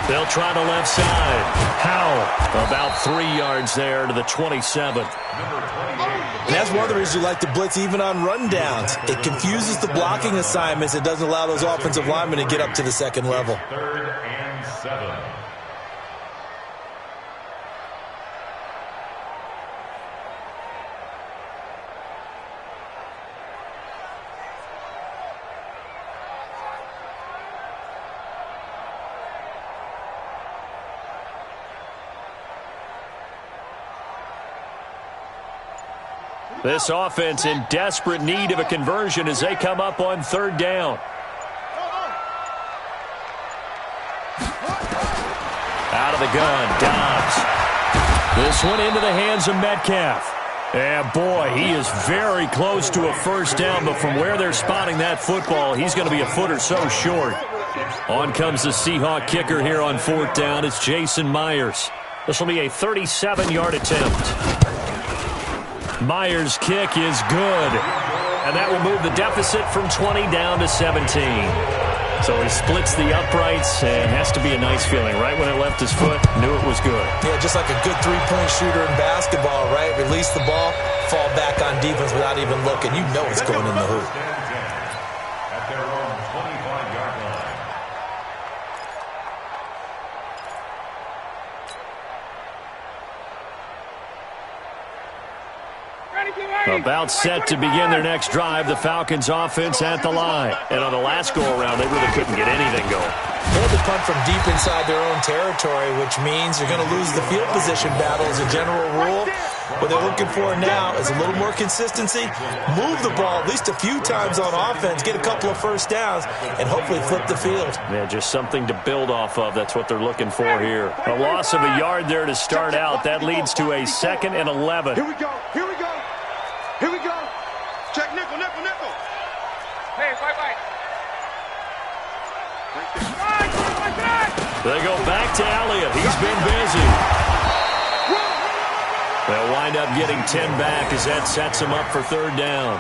They'll try the left side. Howell about 3 yards there to the 27. And that's one of the reasons you like to blitz even on rundowns. It confuses the blocking assignments. It doesn't allow those offensive linemen to get up to the second level. 3rd and 7. This offense in desperate need of a conversion as they come up on third down. Out of the gun, Dobbs. This one into the hands of Metcalf. And boy, he is very close to a first down, but from where they're spotting that football, he's going to be a foot or so short. On comes the Seahawk kicker here on fourth down. It's Jason Myers. This will be a 37-yard attempt. Myers' kick is good. And that will move the deficit from 20 down to 17. So he splits the uprights, and has to be a nice feeling. Right when it left his foot, knew it was good. Yeah, just like a good three-point shooter in basketball, right? Release the ball, fall back on defense without even looking. You know it's going in the hoop. At their own 25-yard line. About set to begin their next drive, the Falcons offense at the line. And on the last go-around, they really couldn't get anything going. They had to punt from deep inside their own territory, which means you're going to lose the field position battle as a general rule. What they're looking for now is a little more consistency, move the ball at least a few times on offense, get a couple of first downs, and hopefully flip the field. Yeah, just something to build off of. That's what they're looking for here. A loss of a yard there to start out. That leads to a 2nd and 11. Here we go. Here we go. Here we go. Check nickel, nickel, nickel. Hey, white. They go back to Elliott. He's been busy. They'll wind up getting 10 back as that sets them up for 3rd down.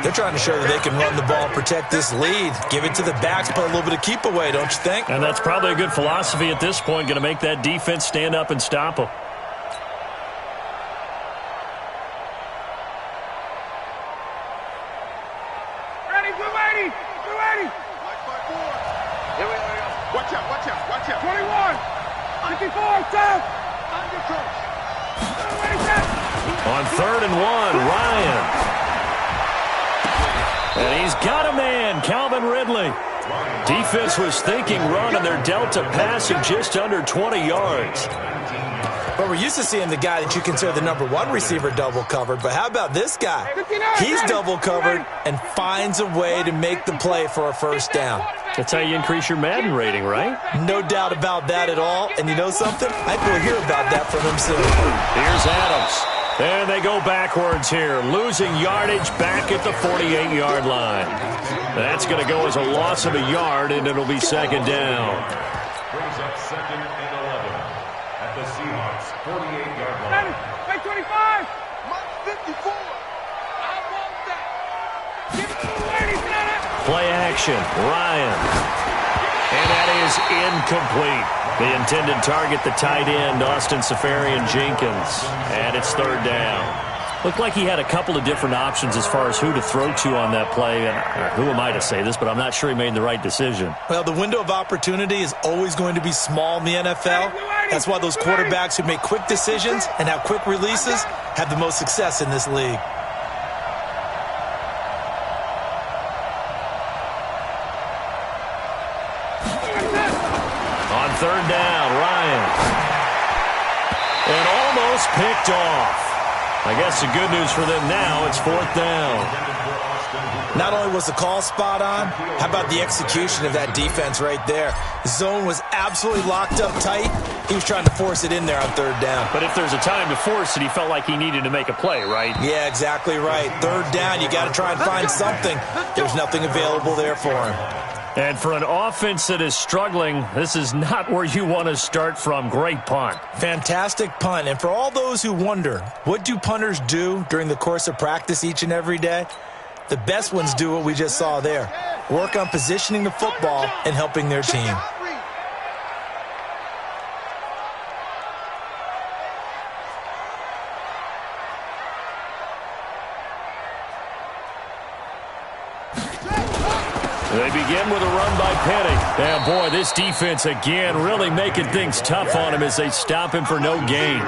They're trying to show that they can run the ball, protect this lead, give it to the backs, play a little bit of keep away, don't you think? And that's probably a good philosophy at this point, going to make that defense stand up and stop them. Ready, we're ready. We're ready. Here we go. Watch out, watch out, watch out. 21, 54, down. Under coach. On 3rd and 1, Ryan. And he's got a man, Calvin Ridley. Defense was thinking run, and they're dealt a pass of just under 20 yards. But we're used to seeing the guy that you consider the #1 receiver double covered. But how about this guy? He's double covered and finds a way to make the play for a first down. That's how you increase your Madden rating, right? No doubt about that at all. And you know something? I think we'll hear about that from him soon. Here's Adams. And they go backwards here, losing yardage back at the 48-yard line. That's going to go as a loss of a yard, and it'll be 2nd down. Brings up 2nd and 11 at the Seahawks 48-yard line. Hey, 25. 54. I want that. Give it to the ladies, man. Play action, Ryan. And that is incomplete. The intended target, the tight end, Austin Safarian-Jenkins. And it's 3rd down. Looked like he had a couple of different options as far as who to throw to on that play. And who am I to say this, but I'm not sure he made the right decision. Well, the window of opportunity is always going to be small in the NFL. That's why those quarterbacks who make quick decisions and have quick releases have the most success in this league. On 3rd down, Ryan. And almost picked off. I guess the good news for them now, it's 4th down. Not only was the call spot on, how about the execution of that defense right there? The zone was absolutely locked up tight. He was trying to force it in there on 3rd down. But if there's a time to force it, he felt like he needed to make a play, right? Yeah, exactly right. 3rd down, you got to try and find something. There's nothing available there for him. And for an offense that is struggling, this is not where you want to start from. Great punt. Fantastic punt. And for all those who wonder, what do punters do during the course of practice each and every day? The best ones do what we just saw there. Work on positioning the football and helping their team. They begin with a run by Penny. And boy, this defense again really making things tough on him as they stop him for no gain.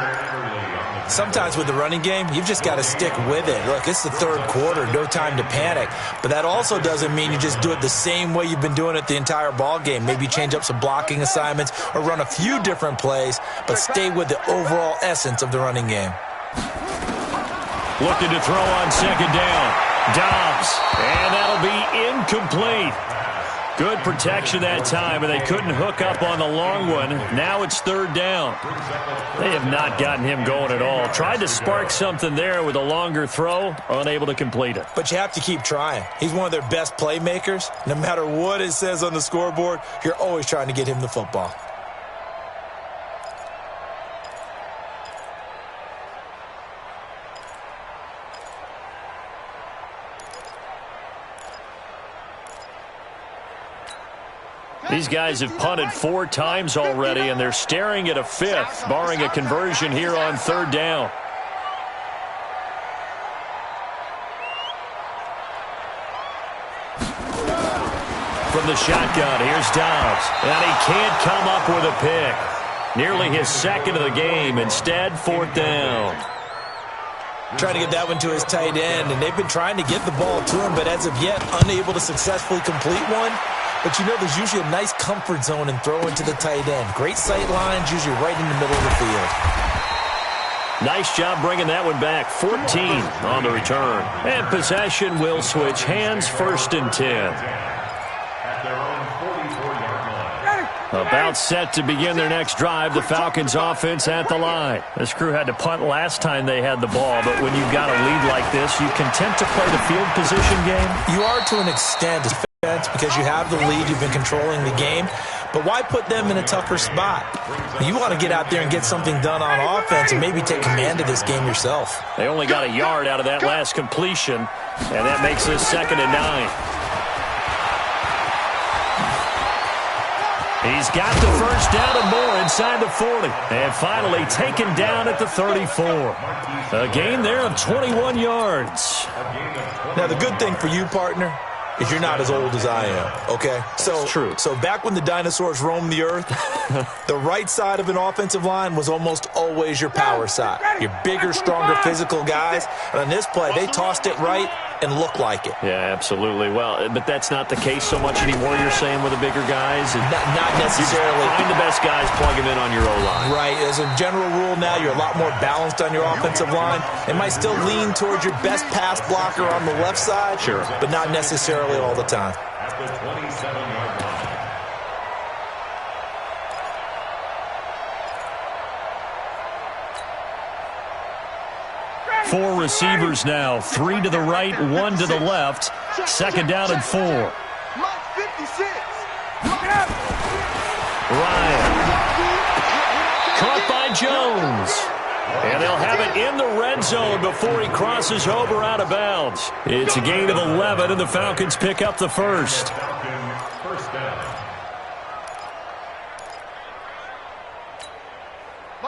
Sometimes with the running game, you've just got to stick with it. Look, it's the 3rd quarter, no time to panic. But that also doesn't mean you just do it the same way you've been doing it the entire ball game. Maybe change up some blocking assignments or run a few different plays, but stay with the overall essence of the running game. Looking to throw on 2nd down. Dobbs, and that'll be incomplete. Good protection that time, and they couldn't hook up on the long one. Now it's 3rd down. They have not gotten him going at all. Tried to spark something there with a longer throw, unable to complete it. But you have to keep trying. He's one of their best playmakers. No matter what it says on the scoreboard, you're always trying to get him the football. These guys have punted 4 times already, and they're staring at a 5th, barring a conversion here on 3rd down. From the shotgun, here's Dobbs, and he can't come up with a pick. Nearly his 2nd of the game. Instead, 4th down. Trying to get that one to his tight end, and they've been trying to get the ball to him, but as of yet, unable to successfully complete one. But you know there's usually a nice comfort zone in throwing to the tight end. Great sight lines, usually right in the middle of the field. Nice job bringing that one back. 14 on the return. And possession will switch hands, 1st and 10. About set to begin their next drive. The Falcons offense at the line. This crew had to punt last time they had the ball, but when you've got a lead like this, you content to play the field position game? You are to an extent, defense, because you have the lead. You've been controlling the game. But why put them in a tougher spot? You want to get out there and get something done on offense and maybe take command of this game yourself. They only got a yard out of that last completion, and that makes this 2nd and 9. He's got the first down and more inside the 40. And finally taken down at the 34. A gain there of 21 yards. Now, the good thing for you, partner, is you're not as old as I am, okay? That's true. So back when the dinosaurs roamed the earth, the right side of an offensive line was almost always your power side. Your bigger, stronger, physical guys. And on this play, they tossed it right and looked like it. Yeah, absolutely. Well, but that's not the case so much anymore, you're saying, with the bigger guys? Not necessarily. Find the best guys, plug them in on your O-line. Right. As a general rule now, you're a lot more balanced on your offensive line. It might still lean towards your best pass blocker on the left side, sure, but not necessarily all the time. At the 27-yard line. 4 receivers now, 3 to the right, 1 to the left. 2nd down and 4. Ryan. Caught by Jones. And they'll have it in the red zone before he crosses over out of bounds. It's a gain of 11, and the Falcons pick up the first. First down.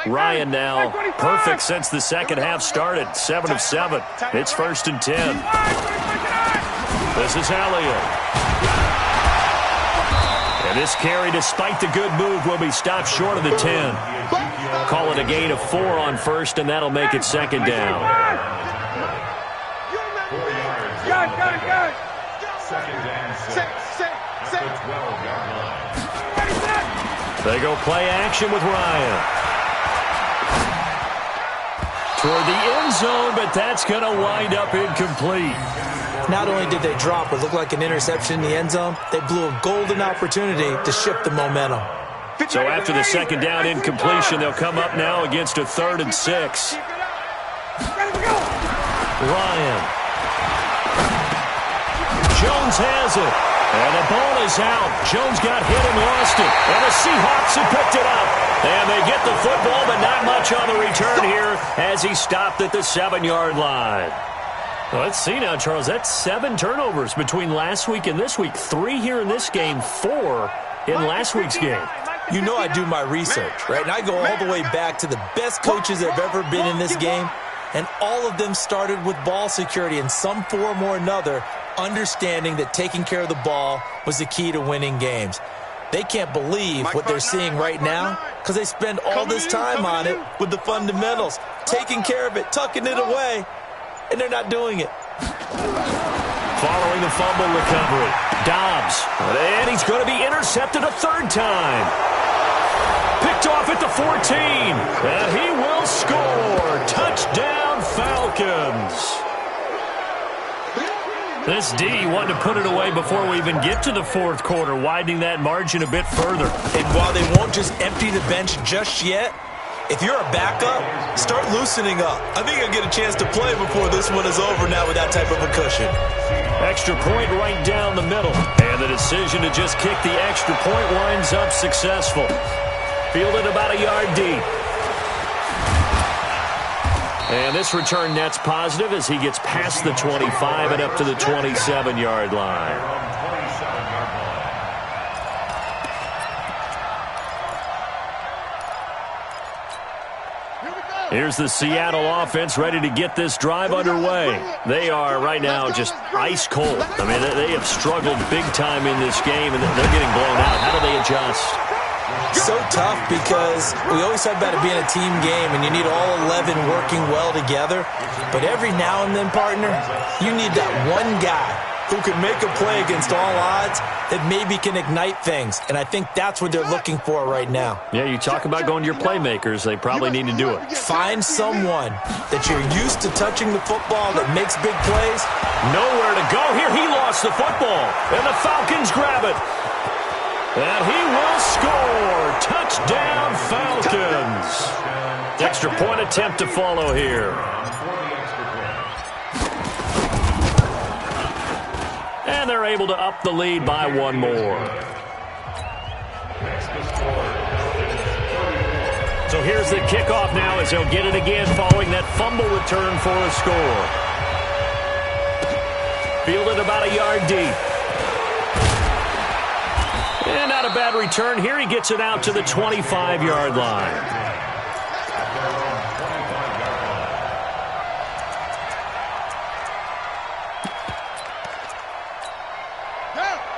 Ryan now perfect since the second half started. 7 of 7. It's 1st and 10. This is Elliott. And this carry, despite the good move, will be stopped short of the 10. Call it a gain of 4 on first, and that'll make it 2nd down. 4 yards. Good. 2nd and 6. At the 12-yard line. They go play action with Ryan. Toward the end zone, but that's going to wind up incomplete. Not only did they drop what looked like an interception in the end zone, they blew a golden opportunity to shift the momentum. So after the 2nd down incompletion, they'll come up now against a 3rd and 6. Ryan. Jones has it. And the ball is out. Jones got hit and lost it. And the Seahawks have picked it up. And they get the football, but not much on the return here as he stopped at the 7-yard line. Well, let's see now, Charles. That's 7 turnovers between last week and this week. 3 here in this game, 4 in last week's game. You know I do my research, right? And I go all the way back to the best coaches that have ever been in this game. And all of them started with ball security in some form or another, understanding that taking care of the ball was the key to winning games. They can't believe what they're seeing right now because they spend all this time on it with the fundamentals, taking care of it, tucking it away, and they're not doing it. Following the fumble recovery, Dobbs, and he's going to be intercepted a 3rd time. Picked off at the 14, and he will score. Touchdown, Falcons. This D wanted to put it away before we even get to the 4th quarter, widening that margin a bit further. And while they won't just empty the bench just yet, if you're a backup, start loosening up. I think you'll get a chance to play before this one is over now with that type of a cushion. Extra point right down the middle. And the decision to just kick the extra point winds up successful. Fielded about a yard deep. And this return net's positive as he gets past the 25 and up to the 27-yard line. Here's the Seattle offense ready to get this drive underway. They are right now just ice cold. I mean, they have struggled big time in this game, and they're getting blown out. How do they adjust? So tough because we always talk about it being a team game and you need all 11 working well together. But every now and then, partner, you need that one guy who can make a play against all odds that maybe can ignite things. And I think that's what they're looking for right now. Yeah, you talk about going to your playmakers. They probably need to do it. Find someone that you're used to touching the football that makes big plays. Nowhere to go here. He lost the football, and the Falcons grab it. And he will score. Touchdown, Falcons. Extra point attempt to follow here. And they're able to up the lead by one more. So here's the kickoff now as they'll get it again following that fumble return for a score. Fielded about a yard deep. And not a bad return. Here he gets it out to the 25-yard line.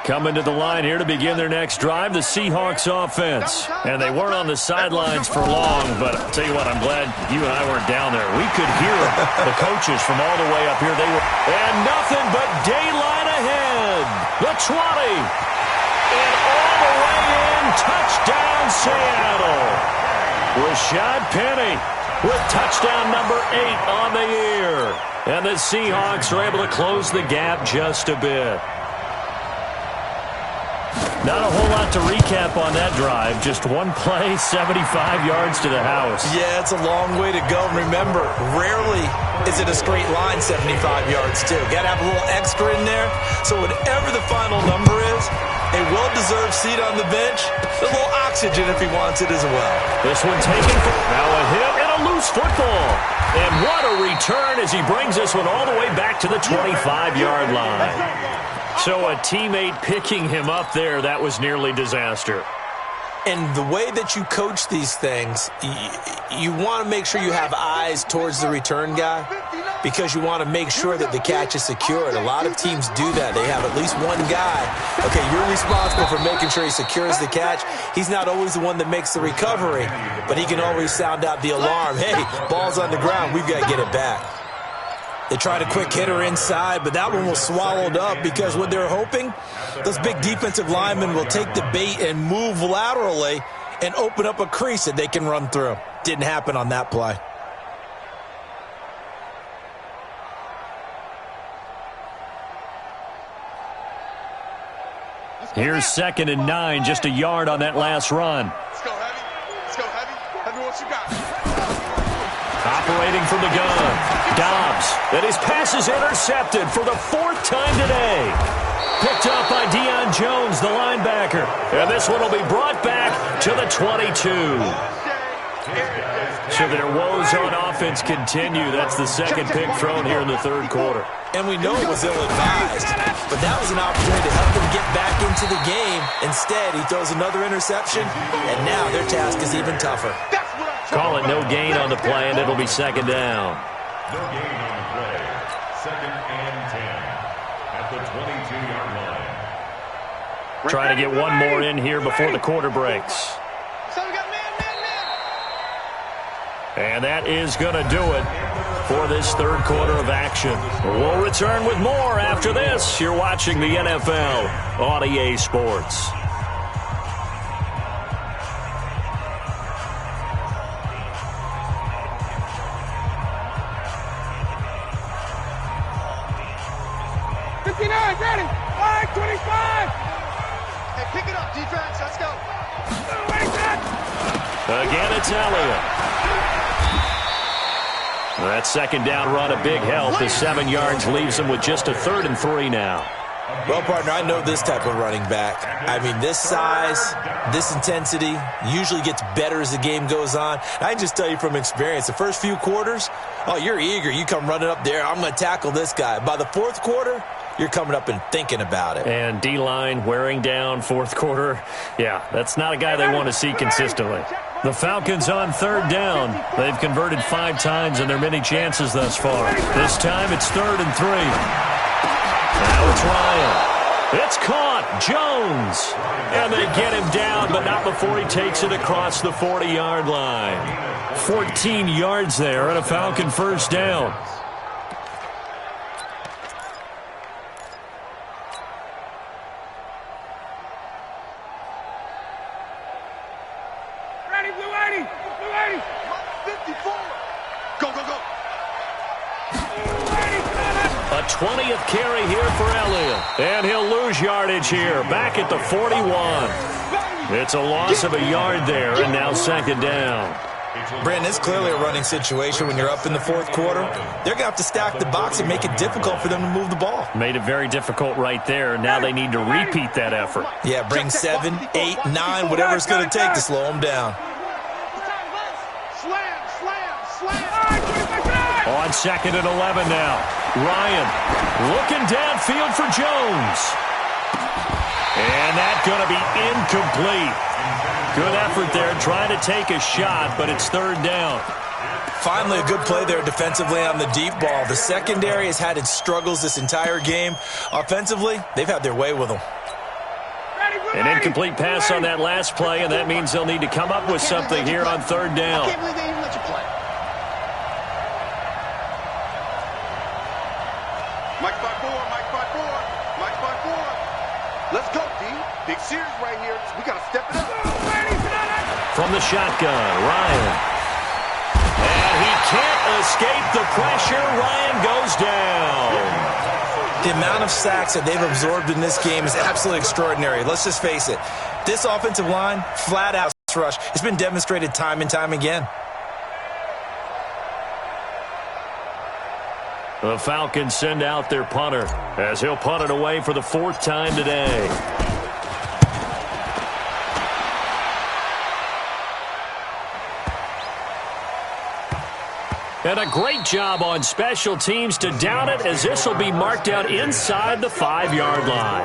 Coming to the line here to begin their next drive, the Seahawks offense. And they weren't on the sidelines for long, but I'll tell you what, I'm glad you and I weren't down there. We could hear the coaches from all the way up here. And nothing but daylight ahead. The 20. And all the way in, touchdown Seattle. Rashad Penny with touchdown number 8 on the year. And the Seahawks are able to close the gap just a bit. Not a whole lot to recap on that drive. Just one play, 75 yards to the house. Yeah, it's a long way to go. Remember, rarely is it a straight line 75 yards, too. Got to have a little extra in there. So whatever the final number is, a well-deserved seat on the bench, a little oxygen if he wants it as well. This one taken for now a hit and a loose football. And what a return as he brings this one all the way back to the 25-yard line. So a teammate picking him up there, that was nearly disaster. And the way that you coach these things, you want to make sure you have eyes towards the return guy because you want to make sure that the catch is secured. A lot of teams do that. They have at least one guy. Okay, you're responsible for making sure he secures the catch. He's not always the one that makes the recovery, but he can always sound out the alarm. Hey, ball's on the ground. We've got to get it back. They tried a quick hitter inside, but that one was swallowed up because what they're hoping, those big defensive linemen will take the bait and move laterally and open up a crease that they can run through. Didn't happen on that play. Here's 2nd and 9, just a yard on that last run. Let's go, Heavy. Let's go, Heavy. Heavy, what you got? Operating from the gun, Dobbs. And his pass is intercepted for the 4th time today. Picked up by Deion Jones, the linebacker. And this one will be brought back to the 22. So their woes on offense continue. That's the 2nd pick thrown here in the 3rd quarter. And we know it was ill-advised, but that was an opportunity to help them get back into the game. Instead, he throws another interception, and now their task is even tougher. Call it no gain on the play, and it'll be 2nd down. No gain on the play. 2nd and 10 at the 22-yard line. Trying to get one more in here before the quarter breaks. And that is going to do it for this 3rd quarter of action. We'll return with more after this. You're watching the NFL on EA Sports. Ready? All right, 25. Hey, pick it up, defense. Let's go. Again, it's Elliott. That 2nd down run, a big help. The 7 yards leaves him with just a 3rd and 3 now. Well, partner, I know this type of running back. I mean, this size, this intensity usually gets better as the game goes on. I can just tell you from experience, the first few quarters, oh, you're eager. You come running up there. I'm going to tackle this guy. By the 4th quarter, you're coming up and thinking about it. And D-line wearing down 4th quarter. Yeah, that's not a guy they want to see consistently. The Falcons on 3rd down. They've converted 5 times in their many chances thus far. This time it's 3rd and 3. Now it's Ryan. It's caught. Jones. And they get him down, but not before he takes it across the 40-yard line. 14 yards there and a Falcon 1st down. 280. 54. Go, go, go. A 20th carry here for Elliott. And he'll lose yardage here. Back at the 41. It's a loss of a yard there, and now second down. Brandon, it's clearly a running situation when you're up in the fourth quarter. They're going to have to stack the box and make it difficult for them to move the ball. Made it very difficult right there. Now they need to repeat that effort. Yeah, bring 7, 8, 9, whatever it's going to take to slow them down. Slam, slam, slam. On second and 11 now. Ryan looking downfield for Jones. And that's going to be incomplete. Good effort there trying to take a shot, but it's third down. Finally, a good play there defensively on the deep ball. The secondary has had its struggles this entire game. Offensively, they've had their way with them. An incomplete pass on that last play, and that means they'll need to come up with something here on third down. I can't believe they even let you play. Mike 5-4, Mike 5-4, Mike 5-4. Let's go, D. Big series right here. We got to step it up. From the shotgun, Ryan. And he can't escape the pressure. Ryan goes down. The amount of sacks that they've absorbed in this game is absolutely extraordinary. Let's just face it. This offensive line, flat out rush, it's been demonstrated time and time again. The Falcons send out their punter as he'll punt it away for the fourth time today. And a great job on special teams to down it, as this will be marked out inside the 5-yard line.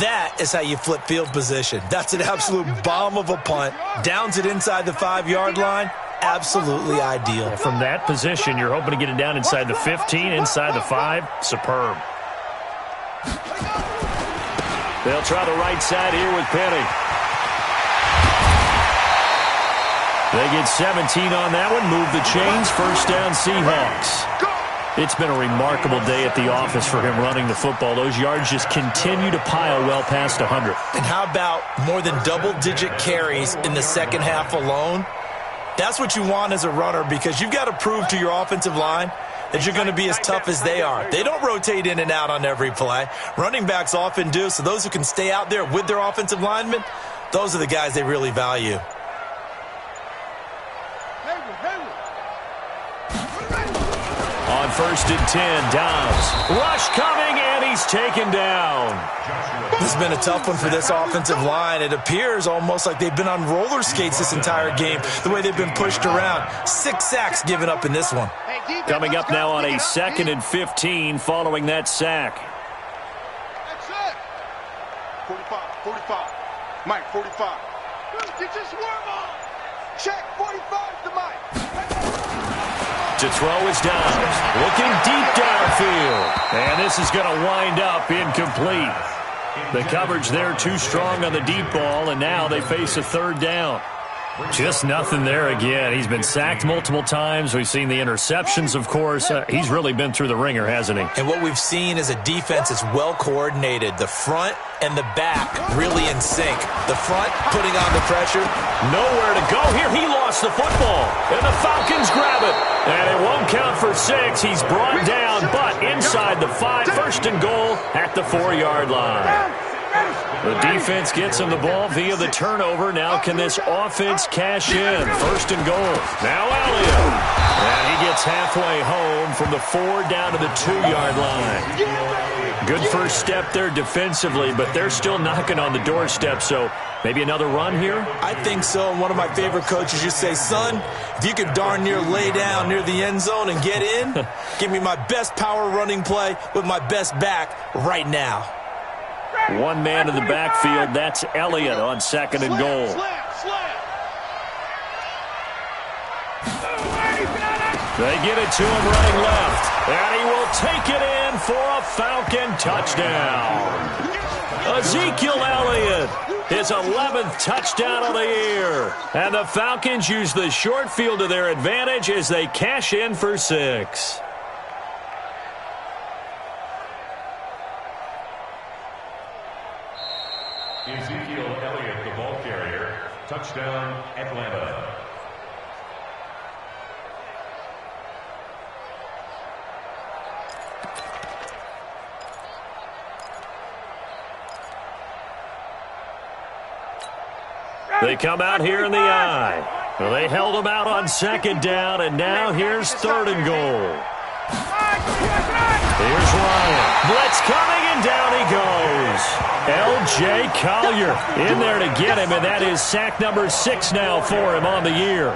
That is how you flip field position. That's an absolute bomb of a punt. Downs it inside the 5-yard line. Absolutely ideal. From that position, you're hoping to get it down inside the 15, inside the 5. Superb. They'll try the right side here with Penny. They get 17 on that one. Move the chains. First down, Seahawks. It's been a remarkable day at the office for him running the football. Those yards just continue to pile well past 100. And how about more than double-digit carries in the second half alone? That's what you want as a runner, because you've got to prove to your offensive line that you're going to be as tough as they are. They don't rotate in and out on every play. Running backs often do, so those who can stay out there with their offensive linemen, those are the guys they really value. On first and 10, Dobbs. Rush coming, and he's taken down. This has been a tough one for this offensive line. It appears almost like they've been on roller skates this entire game, the way they've been pushed around. 6 sacks given up in this one. Coming up now on a second and 15 following that sack. That's it. 45, 45. Mike, 45. Get your swerve on. Check, 45 to Mike. To throw is Dobbs. Looking deep downfield. And this is going to wind up incomplete. The coverage there too strong on the deep ball, and now they face a third down. Just nothing there again. He's been sacked multiple times. We've seen the interceptions, of course. He's really been through the ringer, hasn't he? And what we've seen is a defense that's well coordinated. The front and the back really in sync. The front putting on the pressure. Nowhere to go here. He lost the football, and the Falcons grab it. And it won't count for 6. He's brought down, but inside the 5, first and goal at the 4-yard line. The defense gets him the ball via the turnover. Now can this offense cash in? First and goal. Now Elliott. And he gets halfway home from the 4 down to the 2-yard line. Good first step there defensively, but they're still knocking on the doorstep, so maybe another run here? I think so. And one of my favorite coaches used to say, son, if you could darn near lay down near the end zone and get in, give me my best power running play with my best back right now. One man in the backfield. That's Elliott on second and goal. They get it to him running left, and he will take it in for a Falcon touchdown. Ezekiel Elliott, his 11th touchdown of the year. And the Falcons use the short field to their advantage as they cash in for 6. Ezekiel Elliott, the ball carrier. Touchdown, Atlanta. They come out here in the eye. Well, they held them out on second down, and now here's third and goal. Here's Ryan. Blitz coming, and down he goes. L.J. Collier in there to get him, and that is sack number 6 now for him on the year.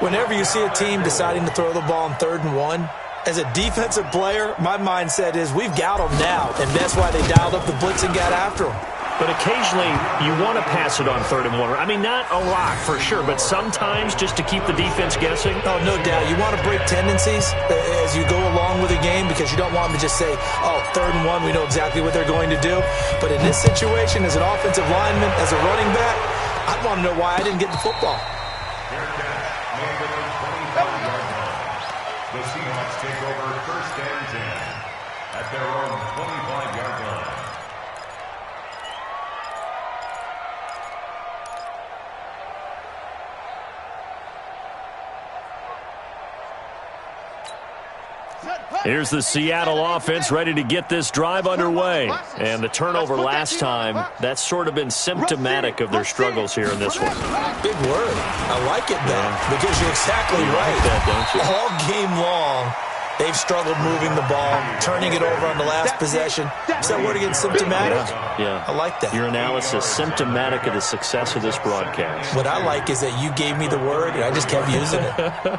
Whenever you see a team deciding to throw the ball on 3rd and 1, as a defensive player, my mindset is we've got them now, and that's why they dialed up the blitz and got after them. But occasionally, you want to pass it on 3rd and 1. I mean, not a lot for sure, but sometimes just to keep the defense guessing. Oh, no doubt. You want to break tendencies as you go along with a game because you don't want them to just say, oh, 3rd and 1, we know exactly what they're going to do. But in this situation, as an offensive lineman, as a running back, I'd want to know why I didn't get the football. The Seahawks take over 1st and 10 at their own 25-yard line. Here's the Seattle offense ready to get this drive underway. And the turnover last time, that's sort of been symptomatic of their struggles here in this one. Big word. I like it, though, because you're exactly right. Like that, don't you? All game long, they've struggled moving the ball, turning it over on the last possession. Is that word again, symptomatic? Yeah. I like that. Your analysis, symptomatic of the success of this broadcast. What I like is that you gave me the word, and I just kept using it.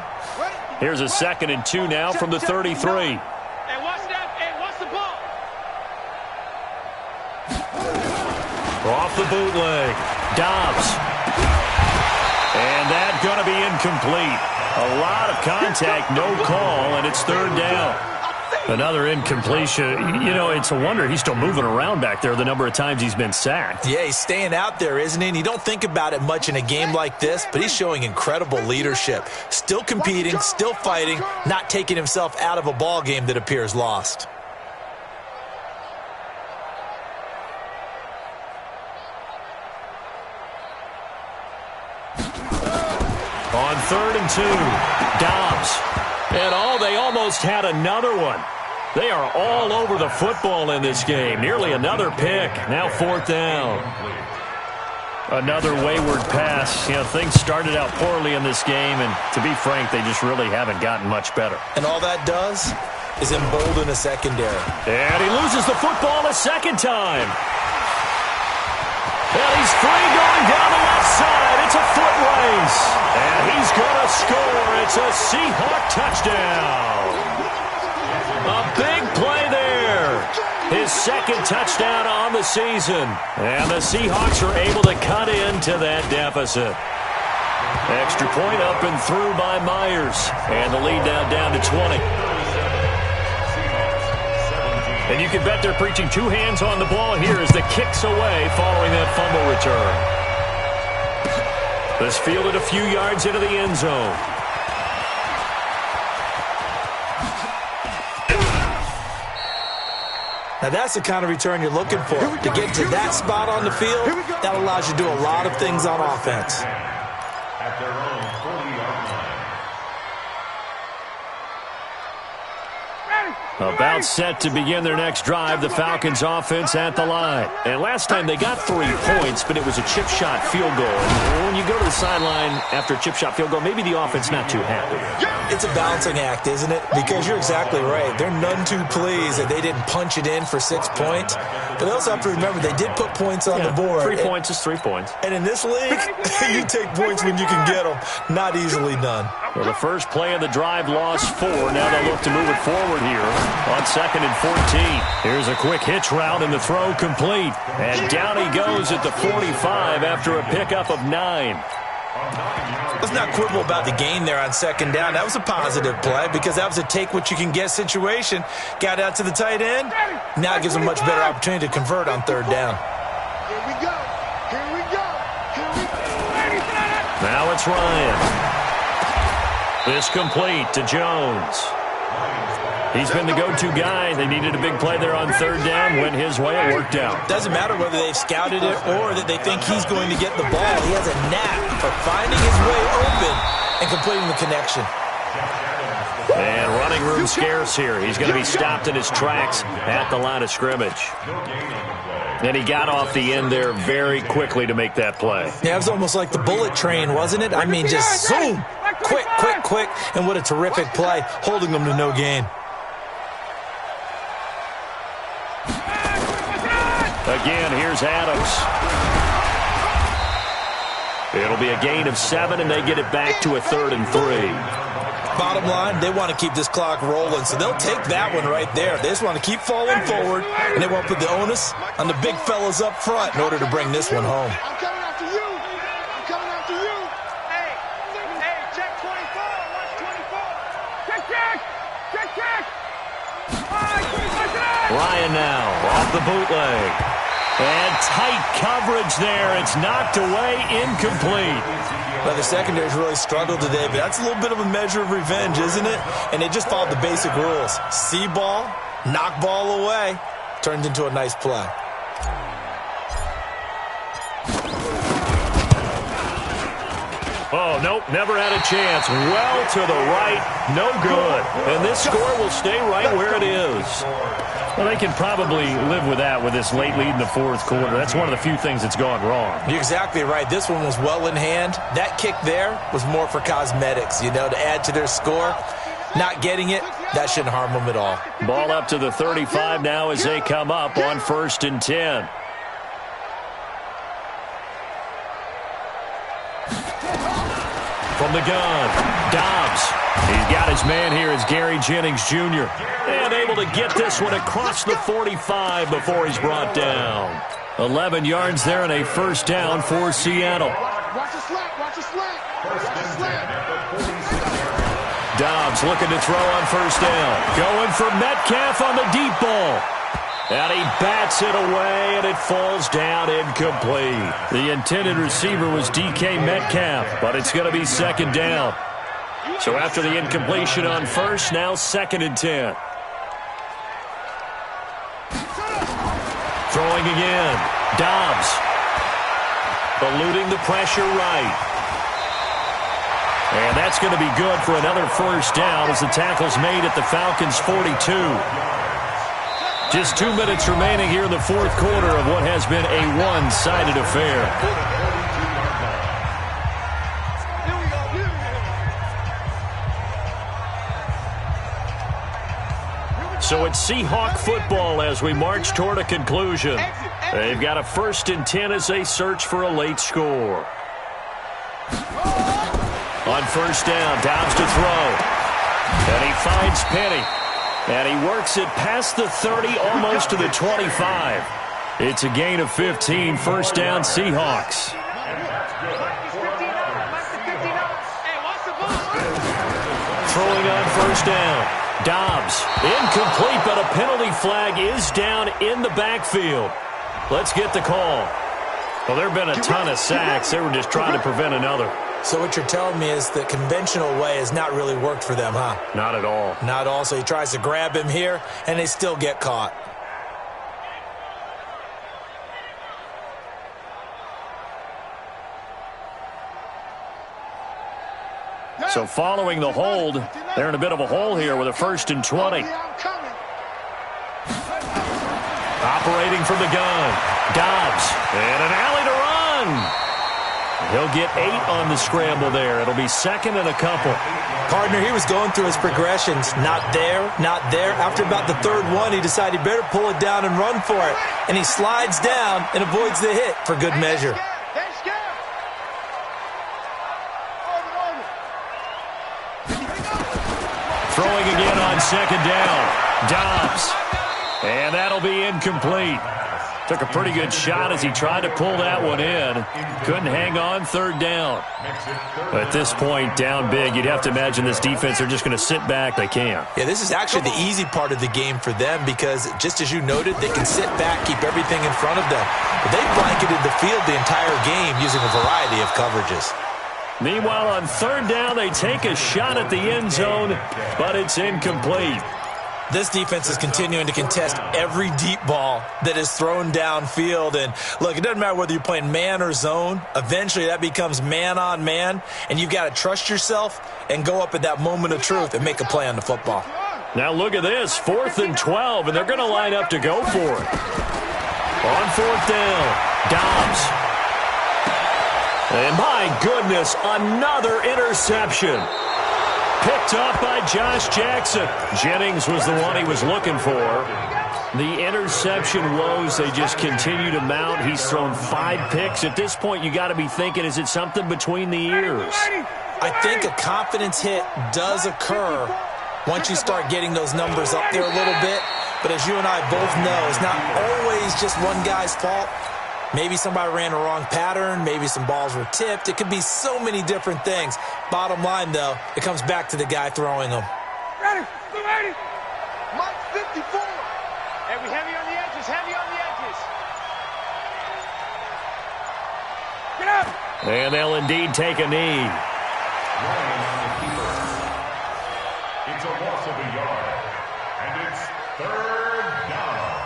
Here's a 2nd and 2 now from the 33. Hey, watch that. Hey, watch the ball. Off the bootleg. Dobbs. And that's going to be incomplete. A lot of contact, no call, and it's 3rd down. Another incompletion. You know, it's a wonder he's still moving around back there the number of times he's been sacked. Yeah, he's staying out there, isn't he? And you don't think about it much in a game like this, but he's showing incredible leadership. Still competing, still fighting, not taking himself out of a ball game that appears lost. On 3rd and 2, Dobbs. And they almost had another one. They are all over the football in this game. Nearly another pick. Now 4th down. Another wayward pass. You know, things started out poorly in this game, and to be frank, they just really haven't gotten much better. And all that does is embolden a secondary. And he loses the football a 2nd time. And he's free going down the left side. It's a foot race. And he's going to score. It's a Seahawk touchdown. A big play there. His 2nd touchdown on the season. And the Seahawks are able to cut into that deficit. Extra point up and through by Myers. And the lead now down to 20. And you can bet they're preaching 2 hands on the ball here as the kick's away following that fumble return. This fielded a few yards into the end zone. Now that's the kind of return you're looking for. To get to that spot on the field, that allows you to do a lot of things on offense. At their own 40-yard line. About set to begin their next drive, the Falcons offense at the line. And last time they got 3 points, but it was a chip shot field goal. And when you go to the sideline after a chip shot field goal, maybe the offense not too happy. It's a balancing act, isn't it? Because you're exactly right. They're none too pleased that they didn't punch it in for 6 points. But they also have to remember they did put points on the board. 3 points is 3 points. And in this league, you take points when you can get them. Not easily done. Well, the first play of the drive lost 4. Now they look to move it forward here on 2nd and 14. Here's a quick hitch route and the throw complete. And down he goes at the 45 after a pickup of 9. Let's not quibble about the gain there on 2nd down. That was a positive play because that was a take-what-you-can-get situation. Got out to the tight end. Now it gives them a much better opportunity to convert on 3rd down. Here we go. Here we go. Here we go. Now it's Ryan. This complete to Jones. He's been the go-to guy. They needed a big play there on third down. Went his way. It worked out. Doesn't matter whether they've scouted it or that they think he's going to get the ball. He has a knack for finding his way open and completing the connection. And running room scarce here. He's going to be stopped in his tracks at the line of scrimmage. And he got off the end there very quickly to make that play. Yeah, it was almost like the bullet train, wasn't it? I mean, just zoom. Quick, quick, quick. And what a terrific play, holding them to no gain. Again, here's Adams. It'll be a gain of 7, and they get it back to a 3rd and 3. Bottom line, they want to keep this clock rolling, so they'll take that one right there. They just want to keep falling forward, and they won't put the onus on the big fellas up front in order to bring this one home. I'm coming after you. I'm coming after you. Hey, check 24. Watch 24. Check. Ryan now off the bootleg. And tight coverage there. It's knocked away, incomplete. Well, the secondary's really struggled today, but that's a little bit of a measure of revenge, isn't it? And they just followed the basic rules. See ball, knock ball away, turned into a nice play. Oh, nope, never had a chance. Well to the right, no good. And this score will stay right where it is. Well, they can probably live with that with this late lead in the fourth quarter. That's one of the few things that's gone wrong. You're exactly right. This one was well in hand. That kick there was more for cosmetics, to add to their score. Not getting it, that shouldn't harm them at all. Ball up to the 35 now as they come up on 1st and 10. From the gun, Dobbs. He's got his man here as Gary Jennings Jr. And able to get this one across the 45 before he's brought down. 11 yards there and a first down for Seattle. Watch the slant. Dobbs looking to throw on first down. Going for Metcalf on the deep ball. And he bats it away, and it falls down incomplete. The intended receiver was DK Metcalf, but it's going to be 2nd down. So after the incompletion on first, now 2nd and 10. Throwing again. Dobbs. Eluding the pressure right. And that's going to be good for another first down as the tackle's made at the Falcons' 42. Just 2 minutes remaining here in the fourth quarter of what has been a one-sided affair. So it's Seahawk football as we march toward a conclusion. They've got a 1st and 10 as they search for a late score. On first down, Dobbs to throw. And he finds Penny. And he works it past the 30, almost to the 25. It's a gain of 15, first down Seahawks. Throwing on first down. Dobbs, incomplete, but a penalty flag is down in the backfield. Let's get the call. Well, there have been a ton of sacks. They were just trying to prevent another. So what you're telling me is the conventional way has not really worked for them, huh? Not at all. Not at all. So he tries to grab him here, and they still get caught. So following the hold, they're in a bit of a hole here with a 1st and 20. Operating from the gun. Dobbs. And an alley to run. He'll get 8 on the scramble there. It'll be 2nd and a couple. Partner, he was going through his progressions. Not there, not there. After about the 3rd one, he decided he better pull it down and run for it. And he slides down and avoids the hit for good measure. Throwing again on 2nd down. Dobbs. And that'll be incomplete. Took a pretty good shot as he tried to pull that one in. Couldn't hang on, 3rd down. At this point, down big, you'd have to imagine this defense are just going to sit back. They can't. Yeah, this is actually the easy part of the game for them because, just as you noted, they can sit back, keep everything in front of them. But they blanketed the field the entire game using a variety of coverages. Meanwhile, on 3rd down, they take a shot at the end zone, but it's incomplete. This defense is continuing to contest every deep ball that is thrown downfield. And look, it doesn't matter whether you're playing man or zone. Eventually that becomes man on man, and you've got to trust yourself and go up at that moment of truth and make a play on the football. Now look at this, 4th and 12, and they're going to line up to go for it. On 4th down, Dobbs. And my goodness, another interception. Picked up by Josh Jackson. Jennings was the one he was looking for. The interception woes, they just continue to mount. He's thrown 5 picks. At this point, you got to be thinking, is it something between the ears? I think a confidence hit does occur once you start getting those numbers up there a little bit. But as you and I both know, it's not always just one guy's fault. Maybe somebody ran a wrong pattern. Maybe some balls were tipped. It could be so many different things. Bottom line, though, it comes back to the guy throwing them. Ready, ready. Mike 54. Hey, we heavy on the edges, heavy on the edges. Get up. And they'll indeed take a knee. It's a loss of a yard, and it's 3rd down.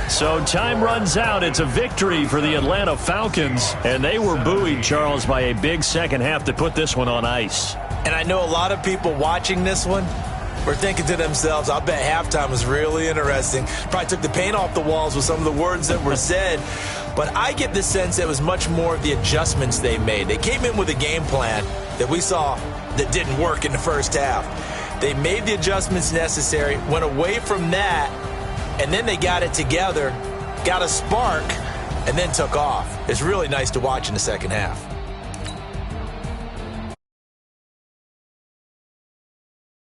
So time runs out. It's a victory for the Atlanta Falcons, and they were buoyed, Charles, by a big second half to put this one on ice. And I know a lot of people watching this one were thinking to themselves, I bet halftime was really interesting. Probably took the paint off the walls with some of the words that were said. But I get the sense it was much more of the adjustments they made. They came in with a game plan that we saw that didn't work in the first half. They made the adjustments necessary, went away from that, and then they got it together, got a spark, and then took off. It's really nice to watch in the second half.